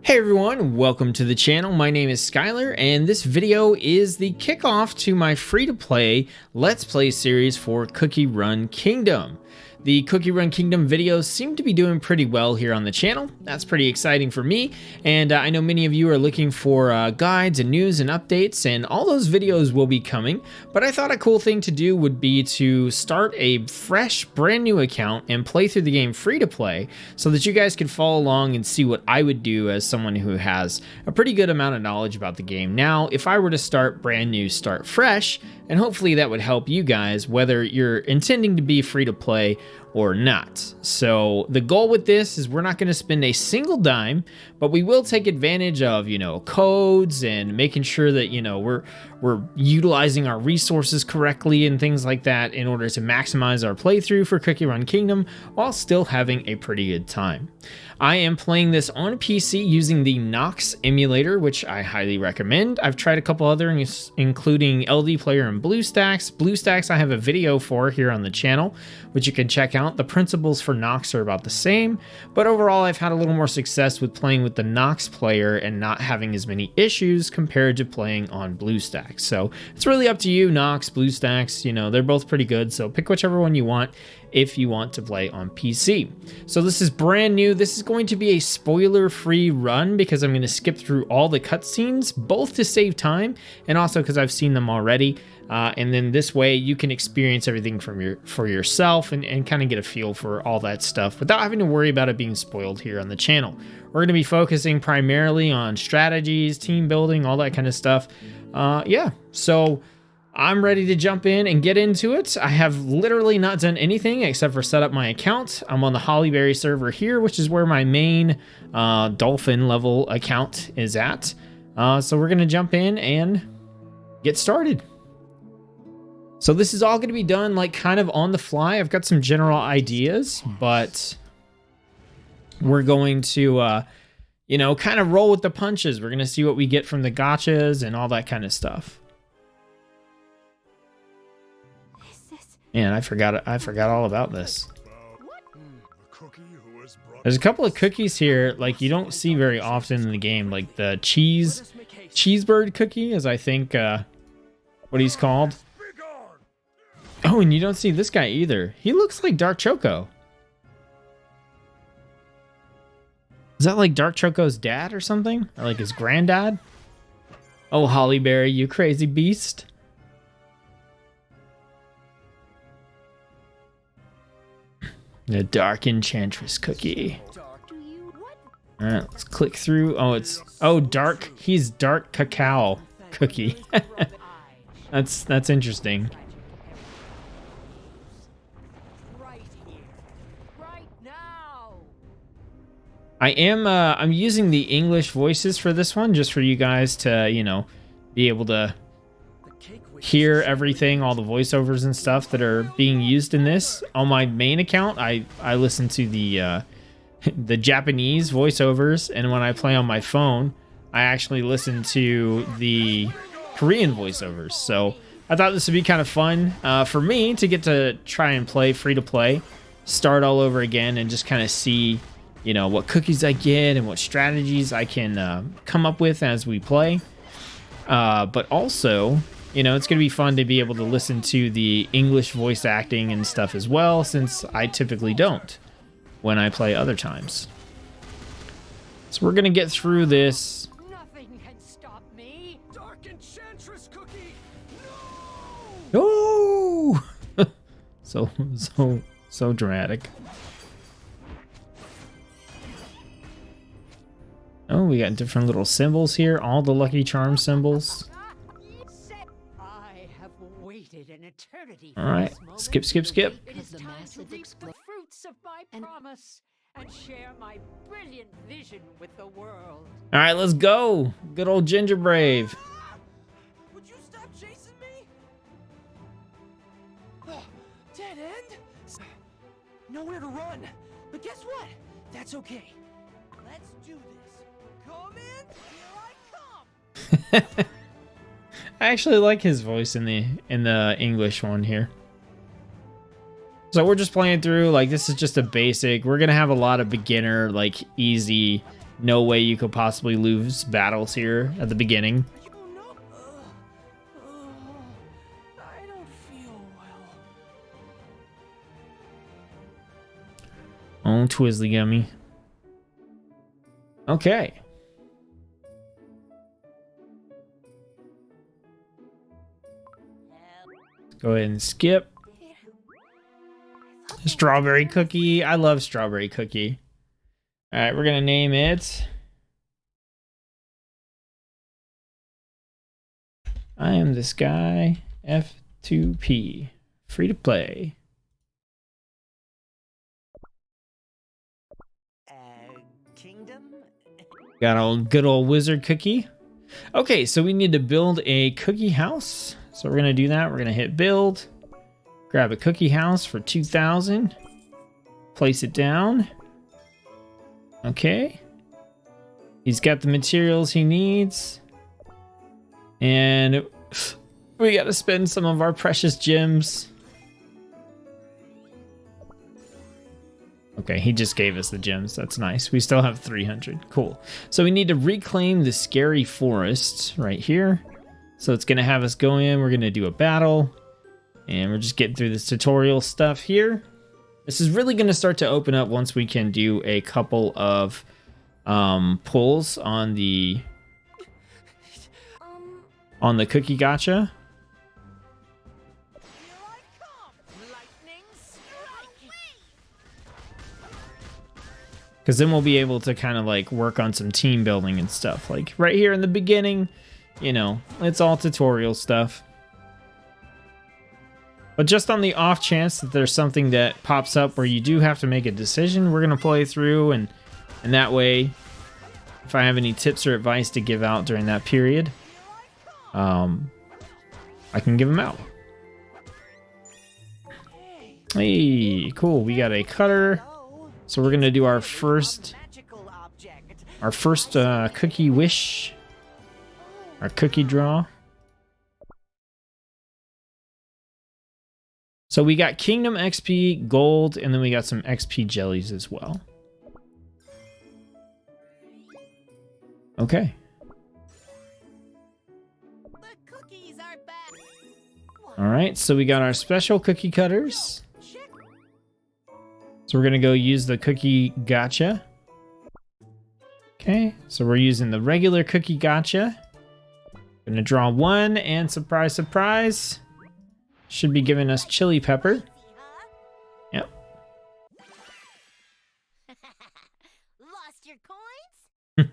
Hey everyone, welcome to the channel. My name is Skylar and this video is the kickoff to my free-to-play Let's Play series for Cookie Run Kingdom. The Cookie Run Kingdom videos seem to be doing pretty well here on the channel. That's pretty exciting for me, and I know many of you are looking for guides and news and updates, and all those videos will be coming, but I thought a cool thing to do would be to start a fresh, brand new account and play through the game free to play so that you guys can follow along and see what I would do as someone who has a pretty good amount of knowledge about the game. Now, if I were to start brand new, start fresh, and hopefully that would help you guys, whether you're intending to be free to play or not. So the goal with this is we're not going to spend a single dime, but we will take advantage of, codes and making sure that, we're utilizing our resources correctly and things like that in order to maximize our playthrough for Cookie Run Kingdom while still having a pretty good time. I am playing this on PC using the Nox emulator, which I highly recommend. I've tried a couple others, including LD Player and BlueStacks. BlueStacks I have a video for here on the channel, which you can check out. The principles for Nox are about the same, but overall I've had a little more success with playing with the Nox player and not having as many issues compared to playing on BlueStacks. So it's really up to you, Nox, BlueStacks, they're both pretty good, so pick whichever one you want if you want to play on PC. So this is brand new. This is going to be a spoiler-free run because I'm going to skip through all the cutscenes, both to save time and also because I've seen them already. And then this way you can experience everything for yourself and kind of get a feel for all that stuff without having to worry about it being spoiled here on the channel. We're going to be focusing primarily on strategies, team building, all that kind of stuff. So I'm ready to jump in and get into it. I have literally not done anything except for set up my account. I'm on the Hollyberry server here, which is where my main Dolphin level account is at. So we're going to jump in and get started. So this is all going to be done like kind of on the fly. I've got some general ideas, but we're going to, kind of roll with the punches. We're going to see what we get from the gotchas and all that kind of stuff. Man, I forgot all about this. There's a couple of cookies here, like you don't see very often in the game, like the cheesebird cookie is I think what he's called. Oh, and you don't see this guy either. He looks like Dark Choco. Is that like Dark Choco's dad or something? Or like his granddad? Oh, Hollyberry, you crazy beast. The Dark Enchantress cookie. All right, let's click through. He's Dark Cacao cookie. That's interesting. I'm using the English voices for this one just for you guys to, be able to hear everything, all the voiceovers and stuff that are being used in this. On my main account, I listen to the Japanese voiceovers, and when I play on my phone, I actually listen to the Korean voiceovers. So I thought this would be kind of fun for me to get to try and play free to play, start all over again, and just kind of see, what cookies I get and what strategies I can come up with as we play. But also, it's going to be fun to be able to listen to the English voice acting and stuff as well, since I typically don't when I play other times. So we're going to get through this. Nothing can stop me. Dark Enchantress cookie. No! so dramatic. Oh, we got different little symbols here, all the Lucky Charm symbols. I have waited an eternity. All right, skip. It is time to reap the fruits of my promise and share my brilliant vision with the world. All right, let's go. Good old Ginger Brave. Would you stop chasing me? Dead end? Nowhere to run. But guess what? That's okay. Let's do this. Come in. Here I come. I actually like his voice in the English one here. So we're just playing through, like, this is just a basic. We're gonna have a lot of beginner, like, easy no way you could possibly lose battles here at the beginning. Oh no! I don't feel well. Oh, Twizzly Gummy. Okay. Go ahead and skip. Strawberry cookie. I love strawberry cookie. All right, we're gonna name it I am this guy. F2P. Free to play. Kingdom? Got a good old wizard cookie. Okay, so we need to build a cookie house. So we're gonna do that. We're gonna hit build. Grab a cookie house for 2,000. Place it down. Okay. He's got the materials he needs. And we gotta spend some of our precious gems. Okay, he just gave us the gems. That's nice. We still have 300. Cool. So we need to reclaim the scary forest right here. So it's gonna have us go in. We're gonna do a battle. And we're just getting through this tutorial stuff here. This is really gonna start to open up once we can do a couple of pulls on the cookie gacha. Because then we'll be able to kind of like work on some team building and stuff. Like right here in the beginning, you know, it's all tutorial stuff. But just on the off chance that there's something that pops up where you do have to make a decision, we're going to play through. And that way, if I have any tips or advice to give out during that period, I can give them out. Hey, cool. We got a cutter. So we're going to do our first cookie wish. Our cookie draw. So we got Kingdom XP, gold, and then we got some XP jellies as well. Okay. All right, so we got our special cookie cutters. So we're gonna go use the cookie gacha. Okay, so we're using the regular cookie gacha. Gonna draw one, and surprise, surprise. Should be giving us chili pepper. Yep. Lost your coins?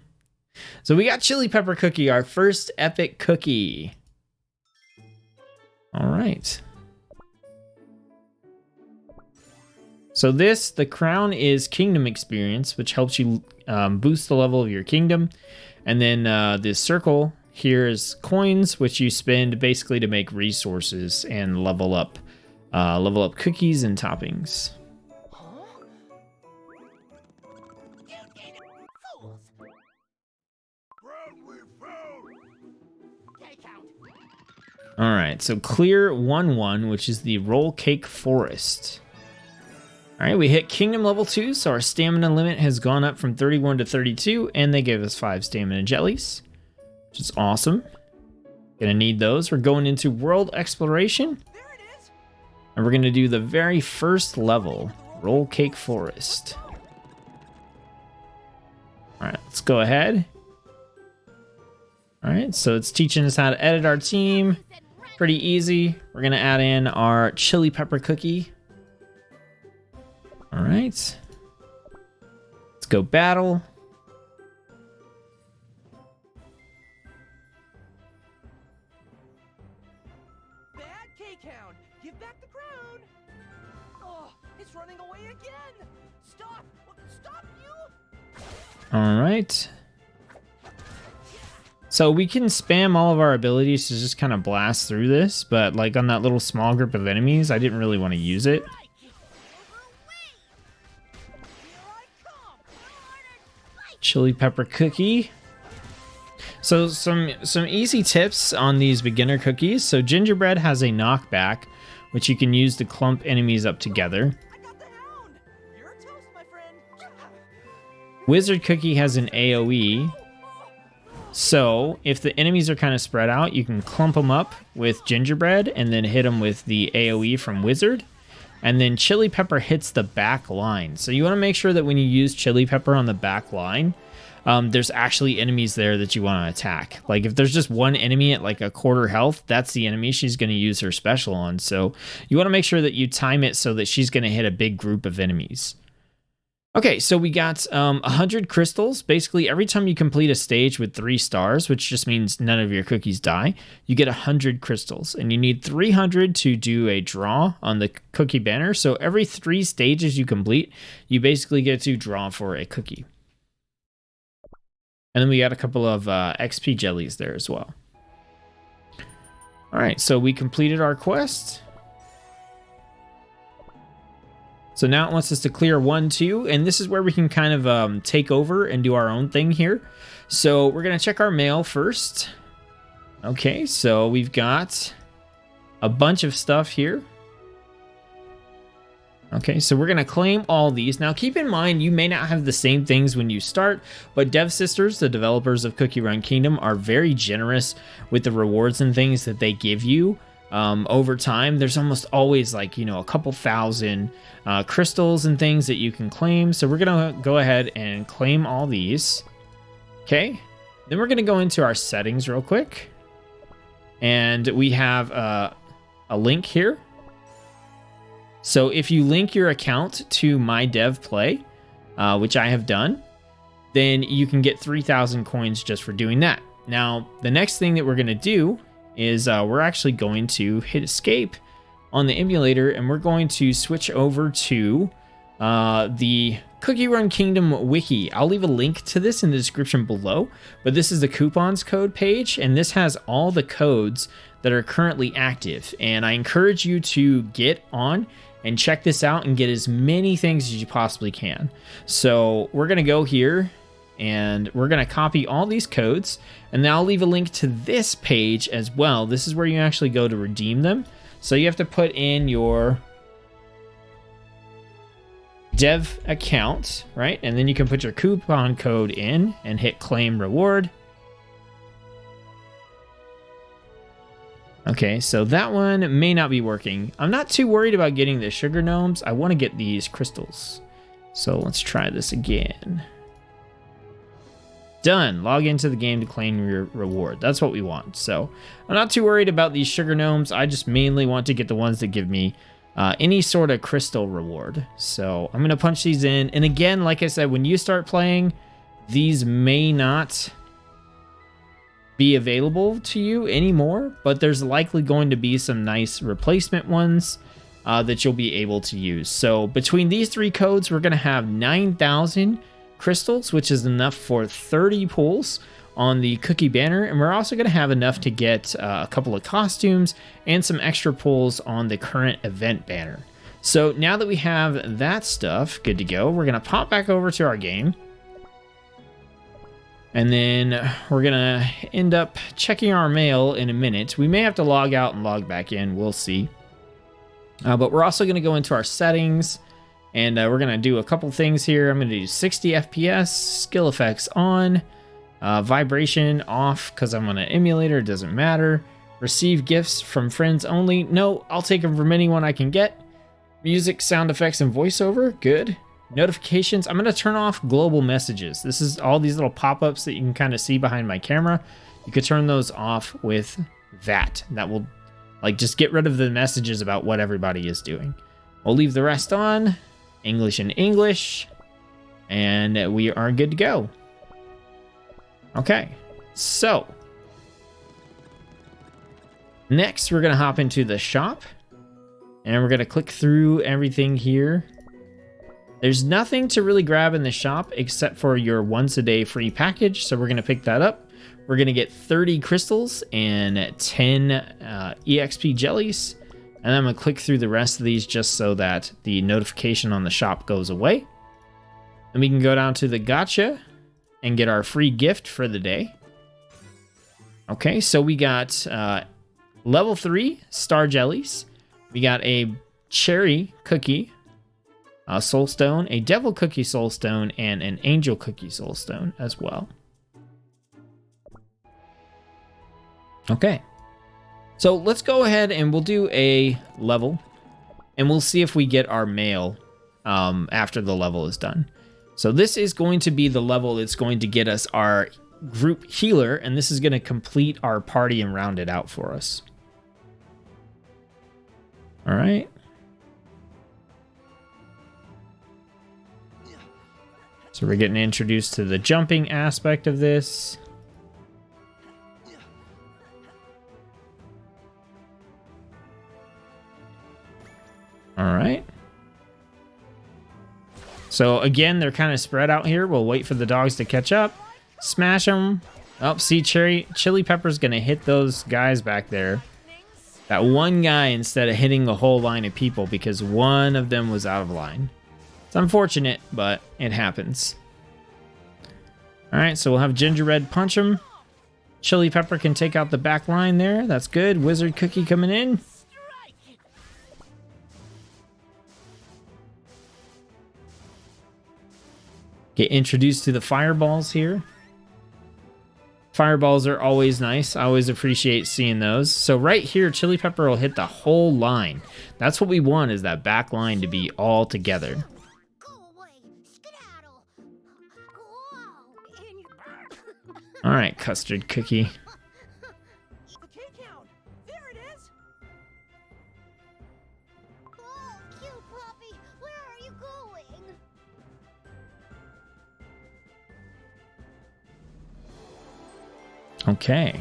So we got chili pepper cookie, our first epic cookie. All right. So the crown is kingdom experience, which helps you boost the level of your kingdom. And then this circle here is coins, which you spend basically to make resources and level up cookies and toppings. All right, so clear 1-1, which is the roll cake forest. All right, we hit kingdom level 2, so our stamina limit has gone up from 31 to 32, and they gave us 5 stamina jellies, which is awesome. Gonna need those. We're going into world exploration, and we're gonna do the very first level, roll cake forest. All right, let's go ahead. All right, so it's teaching us how to edit our team. Pretty easy. We're gonna add in our chili pepper cookie. All right, let's go battle. Bad K-Count! Give back the crown! Oh, it's running away again! Stop! Stop you! All right. So we can spam all of our abilities to just kind of blast through this, but like on that little small group of enemies, I didn't really want to use it. Chili pepper cookie. So some easy tips on these beginner cookies. So gingerbread has a knockback, which you can use to clump enemies up together. I got the hound! You're toast, my friend! Wizard Cookie has an AoE. So if the enemies are kind of spread out, you can clump them up with Gingerbread and then hit them with the AoE from Wizard. And then Chili Pepper hits the back line. So you want to make sure that when you use Chili Pepper on the back line, there's actually enemies there that you want to attack. Like if there's just one enemy at like a quarter health, that's the enemy she's going to use her special on. So you want to make sure that you time it so that she's going to hit a big group of enemies. Okay, so we got 100 crystals. Basically, every time you complete a stage with 3 stars, which just means none of your cookies die, you get 100 crystals. And you need 300 to do a draw on the cookie banner. So every 3 stages you complete, you basically get to draw for a cookie. And then we got a couple of XP jellies there as well. All right, so we completed our quest. So now it wants us to clear 1, 2, and this is where we can kind of take over and do our own thing here. So we're going to check our mail first. Okay, so we've got a bunch of stuff here. Okay, so we're going to claim all these. Now keep in mind, you may not have the same things when you start, but Dev Sisters, the developers of Cookie Run Kingdom, are very generous with the rewards and things that they give you. Over time, there's almost always like, you know, a couple thousand crystals and things that you can claim. So we're going to go ahead and claim all these. Okay. Then we're going to go into our settings real quick. And we have a link here. So if you link your account to My Dev Play, which I have done, then you can get 3,000 coins just for doing that. Now, the next thing that we're going to do is we're actually going to hit escape on the emulator, and we're going to switch over to the Cookie Run Kingdom wiki. I'll leave a link to this in the description below, but this is the coupons code page, and this has all the codes that are currently active. And I encourage you to get on and check this out and get as many things as you possibly can. So we're gonna go here and we're gonna copy all these codes, and then I'll leave a link to this page as well. This is where you actually go to redeem them. So you have to put in your dev account, right? And then you can put your coupon code in and hit claim reward. Okay, so that one may not be working. I'm not too worried about getting the sugar gnomes. I want to get these crystals. So let's try this again. Done. Log into the game to claim your reward. That's what we want. So I'm not too worried about these sugar gnomes. I just mainly want to get the ones that give me any sort of crystal reward. So I'm going to punch these in. And again, like I said, when you start playing, these may not be available to you anymore, but there's likely going to be some nice replacement ones that you'll be able to use. So between these 3 codes, we're going to have 9,000 crystals, which is enough for 30 pulls on the cookie banner, and we're also going to have enough to get a couple of costumes and some extra pulls on the current event banner. So now that we have that stuff good to go, we're going to pop back over to our game, and then we're going to end up checking our mail in a minute. We may have to log out and log back in, we'll see. But we're also going to go into our settings, and we're going to do a couple things here. I'm going to do 60 FPS, skill effects on, vibration off because I'm on an emulator, it doesn't matter. Receive gifts from friends only. No, I'll take them from anyone I can get. Music, sound effects, and voiceover, good. Notifications, I'm going to turn off global messages. This is all these little pop-ups that you can kind of see behind my camera. You could turn those off with that. That will like just get rid of the messages about what everybody is doing. We'll leave the rest on. English and English, and we are good to go. Okay, so next we're gonna hop into the shop, and we're gonna click through everything here. There's nothing to really grab in the shop except for your once a day free package, so we're gonna pick that up. We're gonna get 30 crystals and 10 EXP jellies. And then I'm going to click through the rest of these just so that the notification on the shop goes away. And we can go down to the gotcha and get our free gift for the day. Okay, so we got level 3 star jellies. We got a cherry cookie. soul stone, a devil cookie soul stone, and an angel cookie soul stone as well. Okay, so let's go ahead and we'll do a level, and we'll see if we get our mail after the level is done. So this is going to be the level that's going to get us our group healer, and this is going to complete our party and round it out for us. All right. So we're getting introduced to the jumping aspect of this. All right. So again, they're kind of spread out here. We'll wait for the dogs to catch up. Smash them. Oh, see, Chili Pepper's going to hit those guys back there. That one guy instead of hitting the whole line of people because one of them was out of line. It's unfortunate, but it happens. All right, so we'll have Ginger Red punch him. Chili Pepper can take out the back line there. That's good. Wizard Cookie coming in. Get introduced to the fireballs here. Fireballs are always nice. I always appreciate seeing those. So right here, Chili Pepper will hit the whole line. That's what we want, is that back line to be all together. Go away. Skedaddle. All right, Custard Cookie. The K count. There it is. Oh, cute puppy. Where are you going? Okay.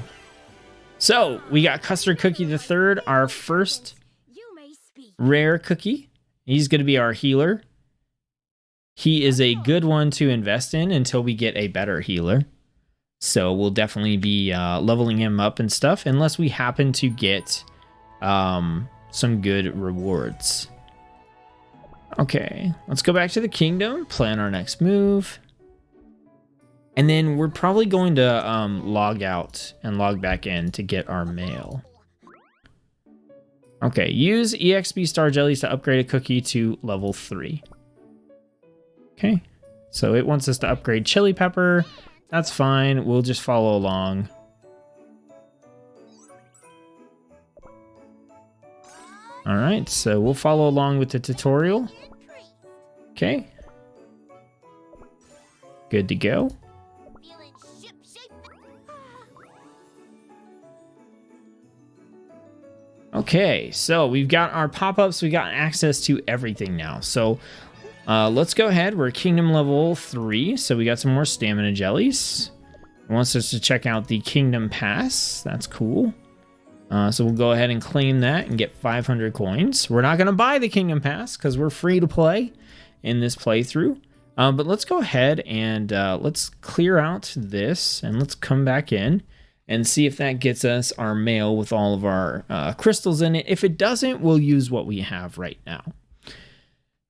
So we got Custard Cookie the Third, our first You may speak. rare cookie. He's going to be our healer. He is a good one to invest in until we get a better healer. So we'll definitely be leveling him up and stuff, unless we happen to get some good rewards. Okay, let's go back to the kingdom, plan our next move. And then we're probably going to log out and log back in to get our mail. Okay, use EXP Star Jellies to upgrade a cookie to level 3. Okay, so it wants us to upgrade Chili Pepper. That's fine, we'll just follow along. All right, so we'll follow along with the tutorial. Okay. Good to go. Feeling ship-shape. Okay, so we've got our pop-ups, we got access to everything now. So let's go ahead, we're Kingdom level 3, so we got some more stamina jellies. It wants us to check out the Kingdom Pass, that's cool. So we'll go ahead and claim that and get 500 coins. We're not gonna buy the Kingdom Pass because we're free to play in this playthrough. But let's go ahead and let's clear out this and let's come back in and see if that gets us our mail with all of our crystals in it. If it doesn't, we'll use what we have right now.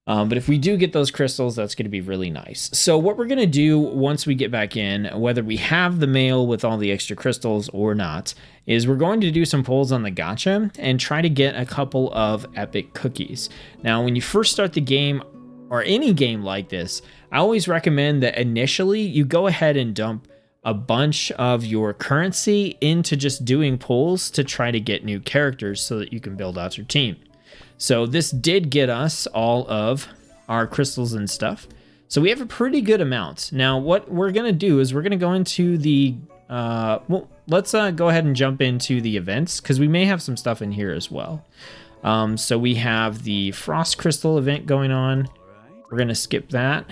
But if we do get those crystals, that's going to be really nice. So what we're going to do once we get back in, whether we have the mail with all the extra crystals or not, is we're going to do some pulls on the gacha and try to get a couple of epic cookies. Now, when you first start the game, or any game like this, I always recommend that initially you go ahead and dump a bunch of your currency into just doing pulls to try to get new characters so that you can build out your team. So this did get us all of our crystals and stuff. So we have a pretty good amount. Now what we're going to do is we're going to go into the, well, let's go ahead and jump into the events because we may have some stuff in here as well. So we have the Frost Crystal event going on. We're going to skip that.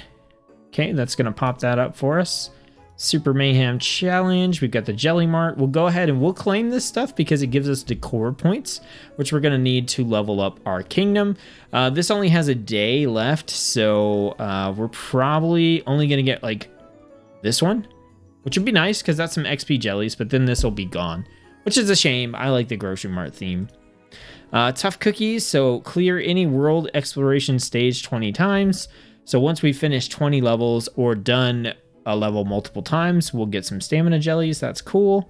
Okay, that's going to pop that up for us. Super Mayhem Challenge. We've got the Jelly Mart. We'll go ahead and we'll claim this stuff because it gives us decor points, which we're going to need to level up our kingdom. This only has a day left, so we're probably only going to get like this one, which would be nice because that's some XP jellies, but then this will be gone, which is a shame. I like the Grocery Mart theme. Tough cookies, so clear any world exploration stage 20 times. So once we finish 20 levels or done a level multiple times, we'll get some stamina jellies. That's cool.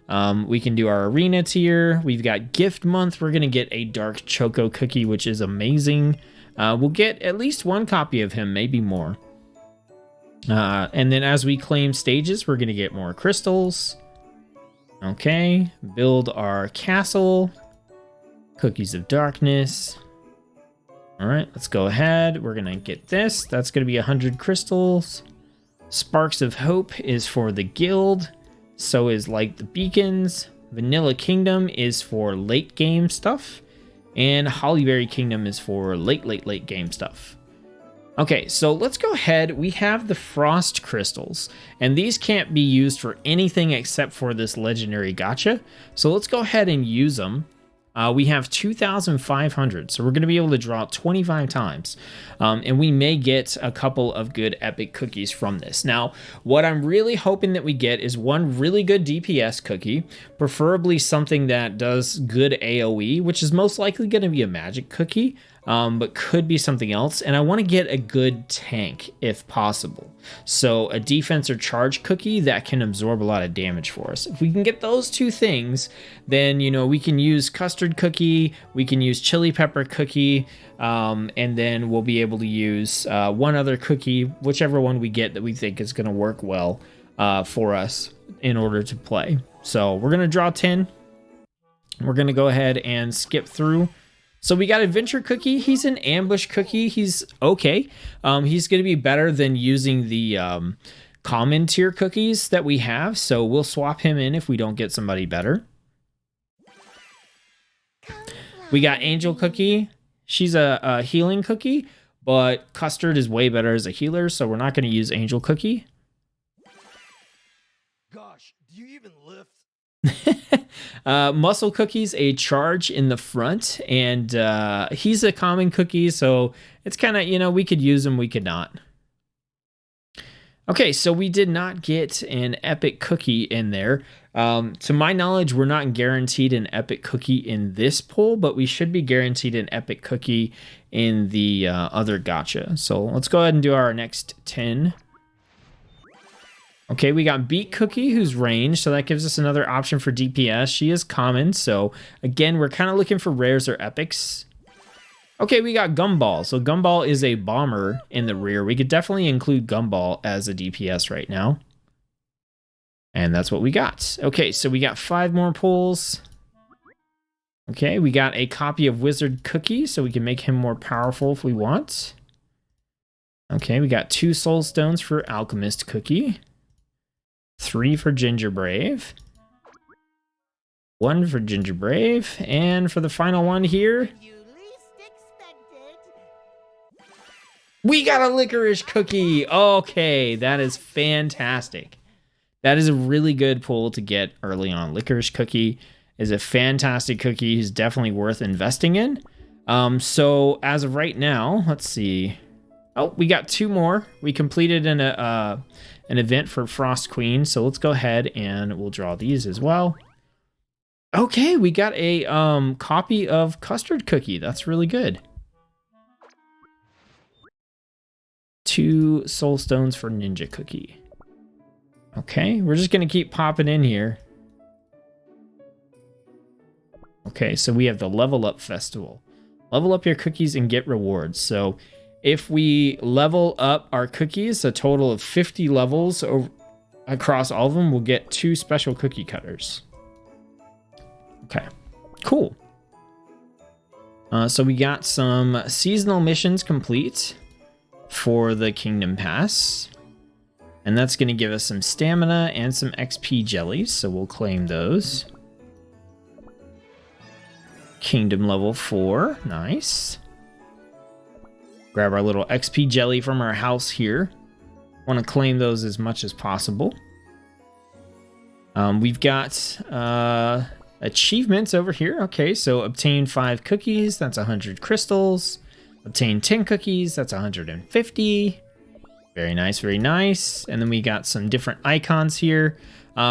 We can do our arena tier. We've got gift month. We're going to get a dark choco cookie, which is amazing. we'll get at least one copy of him, maybe more. And then as we claim stages, we're going to get more crystals. Okay, build our castle. Cookies of darkness. All right, let's go ahead. We're going to get this. That's going to be 100 crystals. Sparks of Hope is for the guild. So is Light the Beacons. Vanilla Kingdom is for late game stuff. And Hollyberry Kingdom is for late game stuff. Okay, so let's go ahead. We have the Frost Crystals, and these can't be used for anything except for this legendary gacha. So let's go ahead and use them. We have 2,500, so we're going to be able to draw 25 times. And we may get a couple of good epic cookies from this. Now, what I'm really hoping that we get is one really good DPS cookie, preferably something that does good AoE, which is most likely going to be a magic cookie, but could be something else. And I want to get a good tank if possible. So a defense or charge cookie that can absorb a lot of damage for us. If we can get those two things, then, you know, we can use custard cookie, we can use chili pepper cookie, and then we'll be able to use one other cookie, whichever one we get that we think is going to work well for us in order to play. So we're going to draw 10. We're going to go ahead and skip through. So we got Adventure Cookie. He's an ambush cookie. He's okay. He's going to be better than using the common tier cookies that we have. So we'll swap him in if we don't get somebody better. We got Angel Cookie. She's a healing cookie, but Custard is way better as a healer. So we're not going to use Angel Cookie. Gosh, do you even lift? Muscle Cookie's a charge in the front, and he's a common cookie, so it's kind of, you know, we could use him, we could not. Okay, so we did not get an epic cookie in there. To my knowledge, we're not guaranteed an epic cookie in this pool, but we should be guaranteed an epic cookie in the other gacha. So let's go ahead and do our next 10. Okay, we got Beat Cookie, who's ranged, so that gives us another option for DPS. She is common, so again, we're kind of looking for rares or epics. Okay, we got Gumball. So Gumball is a bomber in the rear. We could definitely include Gumball as a DPS right now. And that's what we got. Okay, so we got 5 more pulls. Okay, we got a copy of Wizard Cookie, so we can make him more powerful if we want. Okay, we got 2 Soul Stones for Alchemist Cookie. 3 for Ginger Brave. 1 for Ginger Brave. And for the final one here, we got a Licorice Cookie. Okay, that is fantastic. That is a really good pull to get early on. Licorice Cookie is a fantastic cookie. He's definitely worth investing in. So as of right now, let's see. Oh, we got 2 more. We completed an event for Frost Queen, so let's go ahead and we'll draw these as well. Okay, we got a copy of Custard Cookie. That's really good. 2 Soul Stones for Ninja Cookie. Okay, we're just gonna keep popping in here. Okay, so we have the Level Up Festival. Level up your cookies and get rewards. So if we level up our cookies, a total of 50 levels across all of them, we'll get 2 special cookie cutters. Okay, cool. So we got some seasonal missions complete for the Kingdom Pass. And that's going to give us some stamina and some XP jellies, so we'll claim those. Kingdom level 4, nice. Grab our little XP jelly from our house here. Want to claim those as much as possible. We've got achievements over here. Okay, so obtain 5 cookies, that's 100 crystals. Obtain 10 cookies, that's 150. Very nice, very nice. And then we got some different icons here.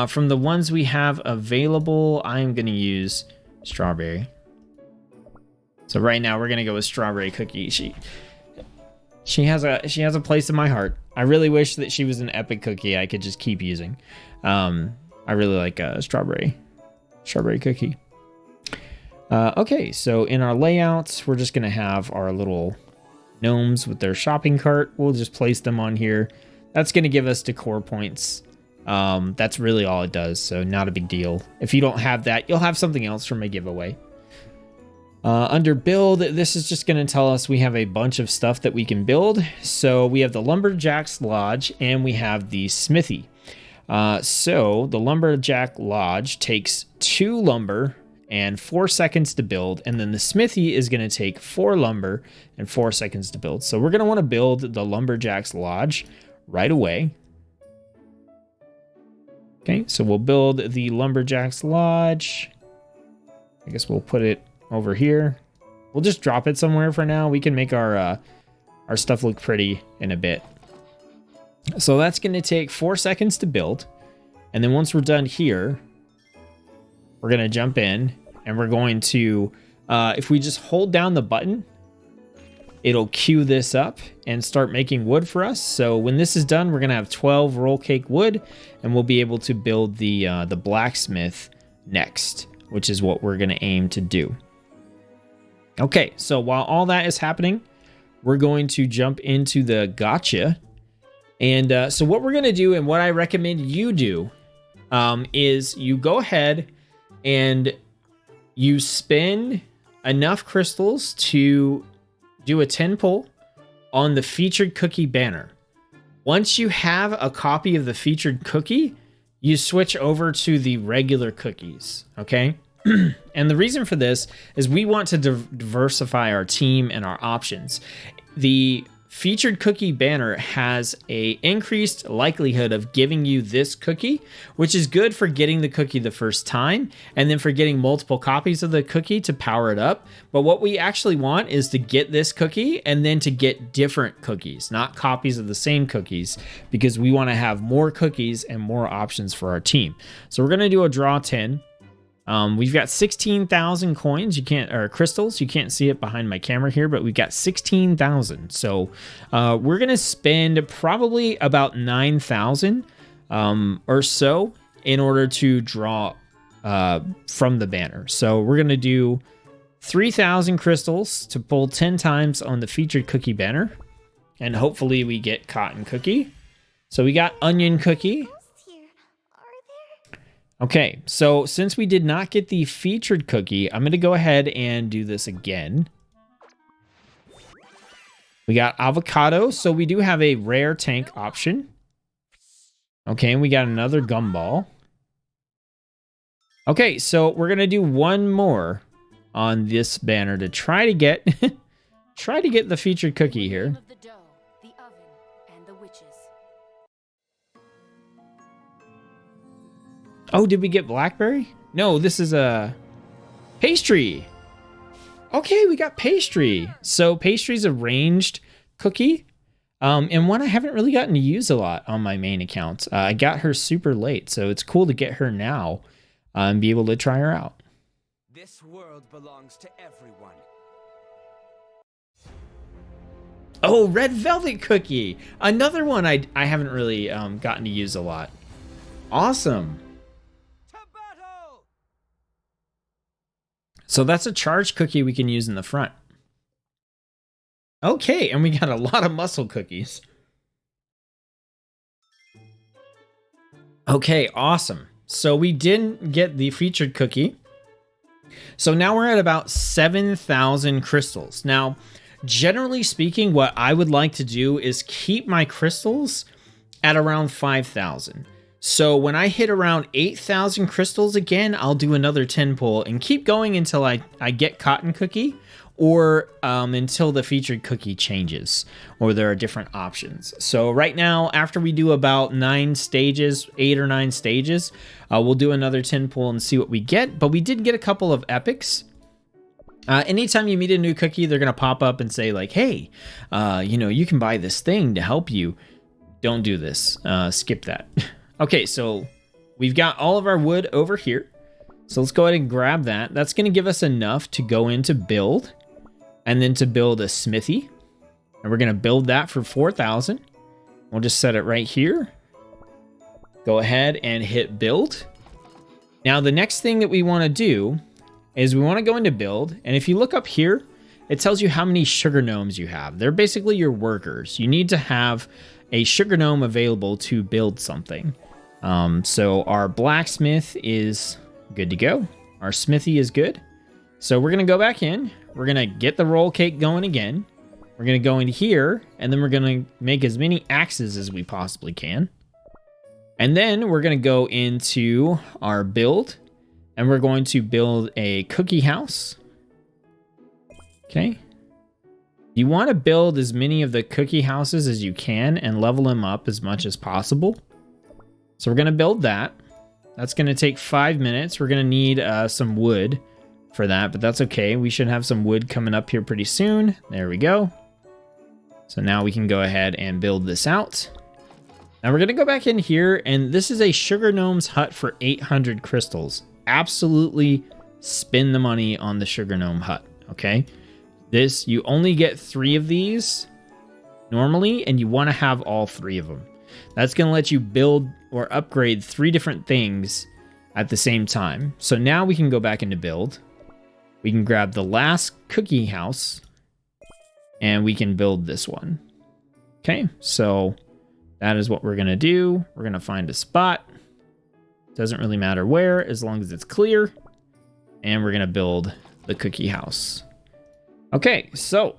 From the ones we have available, I'm going to use strawberry. So right now we're going to go with strawberry cookie. She has a place in my heart. I really wish that she was an epic cookie I could just keep using. I really like strawberry cookie. Okay, so in our layouts, we're just gonna have our little gnomes with their shopping cart. We'll just place them on here. That's going to give us decor points. That's really all it does, so not a big deal. If you don't have that, you'll have something else from a giveaway. Under build, this is just going to tell us we have a bunch of stuff that we can build. So we have the Lumberjack's Lodge and we have the Smithy. So the Lumberjack Lodge takes 2 lumber and 4 seconds to build, and then the Smithy is going to take 4 lumber and 4 seconds to build. So we're going to want to build the Lumberjack's Lodge right away. Okay, so we'll build the Lumberjack's Lodge. I guess we'll put it over here. We'll just drop it somewhere for now. We can make our stuff look pretty in a bit. So that's going to take 4 seconds to build. And then once we're done here, we're going to jump in and we're going to, if we just hold down the button, it'll queue this up and start making wood for us. So when this is done, we're going to have 12 roll cake wood and we'll be able to build the blacksmith next, which is what we're going to aim to do. Okay, so while all that is happening, we're going to jump into the gotcha. And so what we're going to do and what I recommend you do is you go ahead and you spend enough crystals to do a 10 pull on the featured cookie banner. Once you have a copy of the featured cookie, you switch over to the regular cookies, okay? And the reason for this is we want to diversify our team and our options. The featured cookie banner has a increased likelihood of giving you this cookie, which is good for getting the cookie the first time and then for getting multiple copies of the cookie to power it up. But what we actually want is to get this cookie and then to get different cookies, not copies of the same cookies, because we want to have more cookies and more options for our team. So we're going to do a draw 10. We've got 16,000 coins. Or crystals. You can't see it behind my camera here, but we've got 16,000. So we're gonna spend probably about 9,000 or so in order to draw from the banner. So we're gonna do 3,000 crystals to pull 10 times on the featured cookie banner, and hopefully we get cotton cookie. So we got onion cookie. Okay, so since we did not get the featured cookie, I'm going to go ahead and do this again. We got avocado, so we do have a rare tank option. Okay, and we got another gumball. Okay, so we're going to do one more on this banner to try to get the featured cookie here. Oh, did we get blackberry? No, this is a pastry. Okay, we got pastry. So pastry's a ranged cookie, and one I haven't really gotten to use a lot on my main account. I got her super late, so it's cool to get her now and be able to try her out. This world belongs to everyone. Oh, red velvet cookie. Another one I haven't really gotten to use a lot. Awesome. So that's a charged cookie we can use in the front. Okay, and we got a lot of muscle cookies. Okay, awesome. So we didn't get the featured cookie. So now we're at about 7,000 crystals. Now, generally speaking, what I would like to do is keep my crystals at around 5,000. So when I hit around 8,000 crystals again, I'll do another 10 pull and keep going until I get cotton cookie or until the featured cookie changes or there are different options. So right now, after we do about 9 stages, 8 or 9 stages, we'll do another 10 pull and see what we get. But we did get a couple of epics. Anytime you meet a new cookie, they're going to pop up and say like, hey, you can buy this thing to help you. Don't do this. Skip that. Okay, so we've got all of our wood over here. So let's go ahead and grab that. That's going to give us enough to go into build and then to build a smithy. And we're going to build that for 4,000. We'll just set it right here. Go ahead and hit build. Now, the next thing that we want to do is we want to go into build. And if you look up here it tells you how many sugar gnomes you have. They're basically your workers. You need to have a sugar gnome available to build something. So our blacksmith is good to go. Our smithy is good. So we're going to go back in. We're going to get the roll cake going again. We're going to go in here, and then we're going to make as many axes as we possibly can. And then we're going to go into our build, and we're going to build a cookie house. Okay. You want to build as many of the cookie houses as you can and level them up as much as possible. So we're going to build that. That's going to take 5 minutes. We're going to need some wood for that, but that's okay. We should have some wood coming up here pretty soon. There we go. So now we can go ahead and build this out. Now we're going to go back in here, and this is a sugar gnome's hut for 800 crystals. Absolutely spend the money on the sugar gnome hut, okay? This, you only get 3 of these normally, and you want to have all 3 of them. That's going to let you build or upgrade 3 different things at the same time. So now we can go back into build. We can grab the last cookie house, and we can build this one. Okay, so that is what we're going to do. We're going to find a spot. Doesn't really matter where, as long as it's clear. And we're going to build the cookie house. Okay, so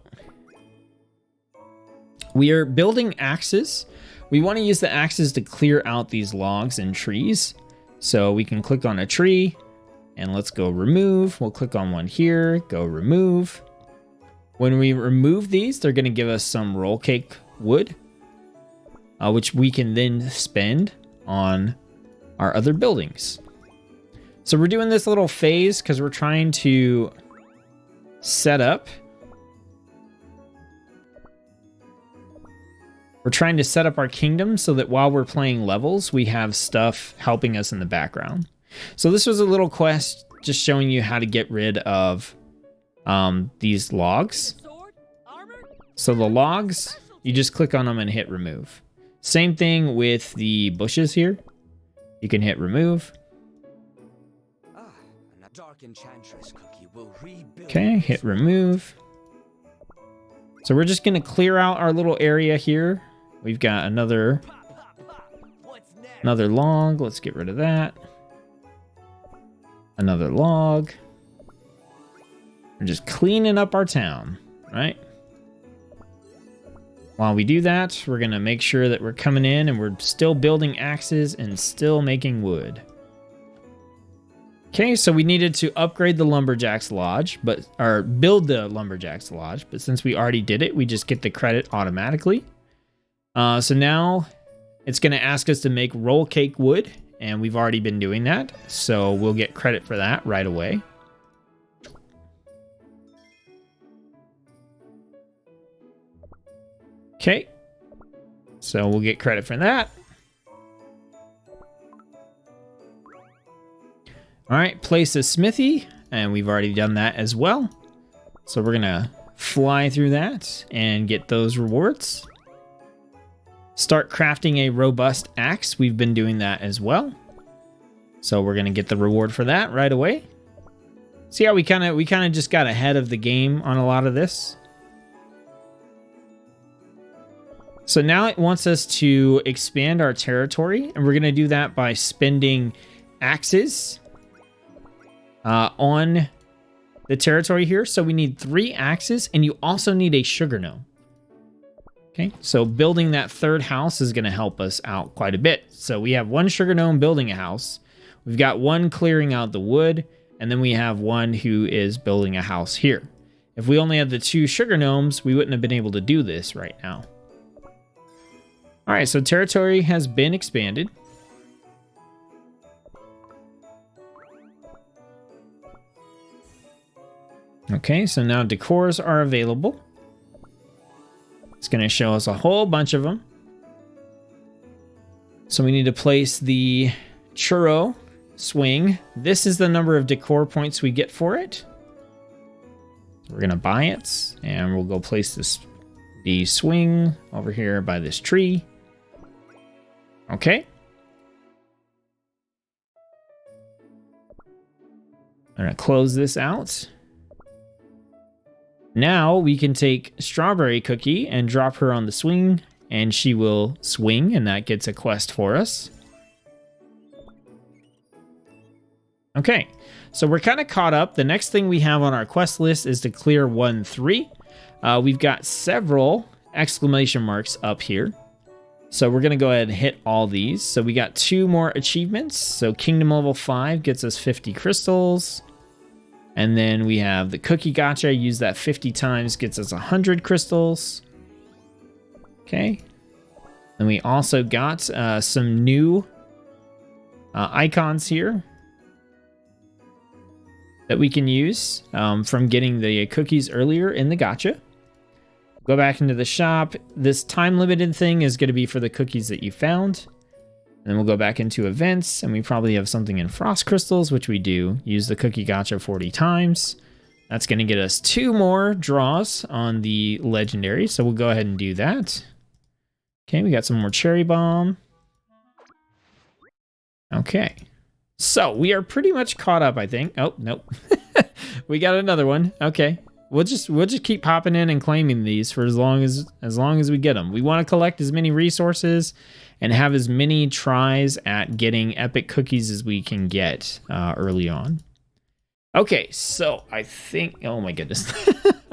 we are building axes. We want to use the axes to clear out these logs and trees. So we can click on a tree, and let's go remove. We'll click on one here, go remove. When we remove these, they're going to give us some roll cake wood, which we can then spend on our other buildings. So we're doing this little phase because we're trying to set up. We're trying to set up our kingdom so that while we're playing levels, we have stuff helping us in the background. So this was a little quest just showing you how to get rid of these logs. So the logs, you just click on them and hit remove. Same thing with the bushes here. You can hit remove. Okay, hit remove. So we're just going to clear out our little area here. We've got another log. Let's get rid of that. Another log. We're just cleaning up our town, right? While we do that, we're going to make sure that we're coming in and we're still building axes and still making wood. Okay, so we needed to upgrade the Lumberjack's Lodge, or build the Lumberjack's Lodge, but since we already did it, we just get the credit automatically. So now it's going to ask us to make roll cake wood, and we've already been doing that, so we'll get credit for that right away. Okay, so we'll get credit for that. All right, place a smithy, and we've already done that as well. So we're gonna fly through that and get those rewards. Start crafting a robust axe. We've been doing that as well. So we're gonna get the reward for that right away. See how we kind of just got ahead of the game on a lot of this. So now it wants us to expand our territory, and we're going to do that by spending axes on the territory here. So we need 3 axes, and you also need a sugar gnome. Okay, so building that 3rd house is going to help us out quite a bit. So we have 1 sugar gnome building a house. We've got 1 clearing out the wood, and then we have 1 who is building a house here. If we only had the 2 sugar gnomes, we wouldn't have been able to do this right now. All right, so territory has been expanded. Okay, so now decors are available. It's going to show us a whole bunch of them. So we need to place the churro swing. This is the number of decor points we get for it. We're going to buy it, and we'll go place the swing over here by this tree. Okay. I'm going to close this out. Now we can take Strawberry Cookie and drop her on the swing, and she will swing, and that gets a quest for us. Okay, so we're kind of caught up. The next thing we have on our quest list is to clear 1-3. We've got several exclamation marks up here. So we're going to go ahead and hit all these. So we got 2 more achievements. So Kingdom Level 5 gets us 50 crystals. And then we have the Cookie Gacha. Use that 50 times, gets us 100 crystals. Okay. And we also got some new icons here that we can use from getting the cookies earlier in the gacha. Go back into the shop. This time-limited thing is going to be for the cookies that you found. And then we'll go back into events, and we probably have something in Frost Crystals, which we do. Use the Cookie Gacha 40 times. That's going to get us 2 more draws on the Legendary, so we'll go ahead and do that. Okay, we got some more Cherry Bomb. Okay. So we are pretty much caught up, I think. Oh, nope. We got another one. Okay. We'll just keep popping in and claiming these for as long as we get them. We want to collect as many resources and have as many tries at getting epic cookies as we can get early on. Okay, so I think, oh my goodness.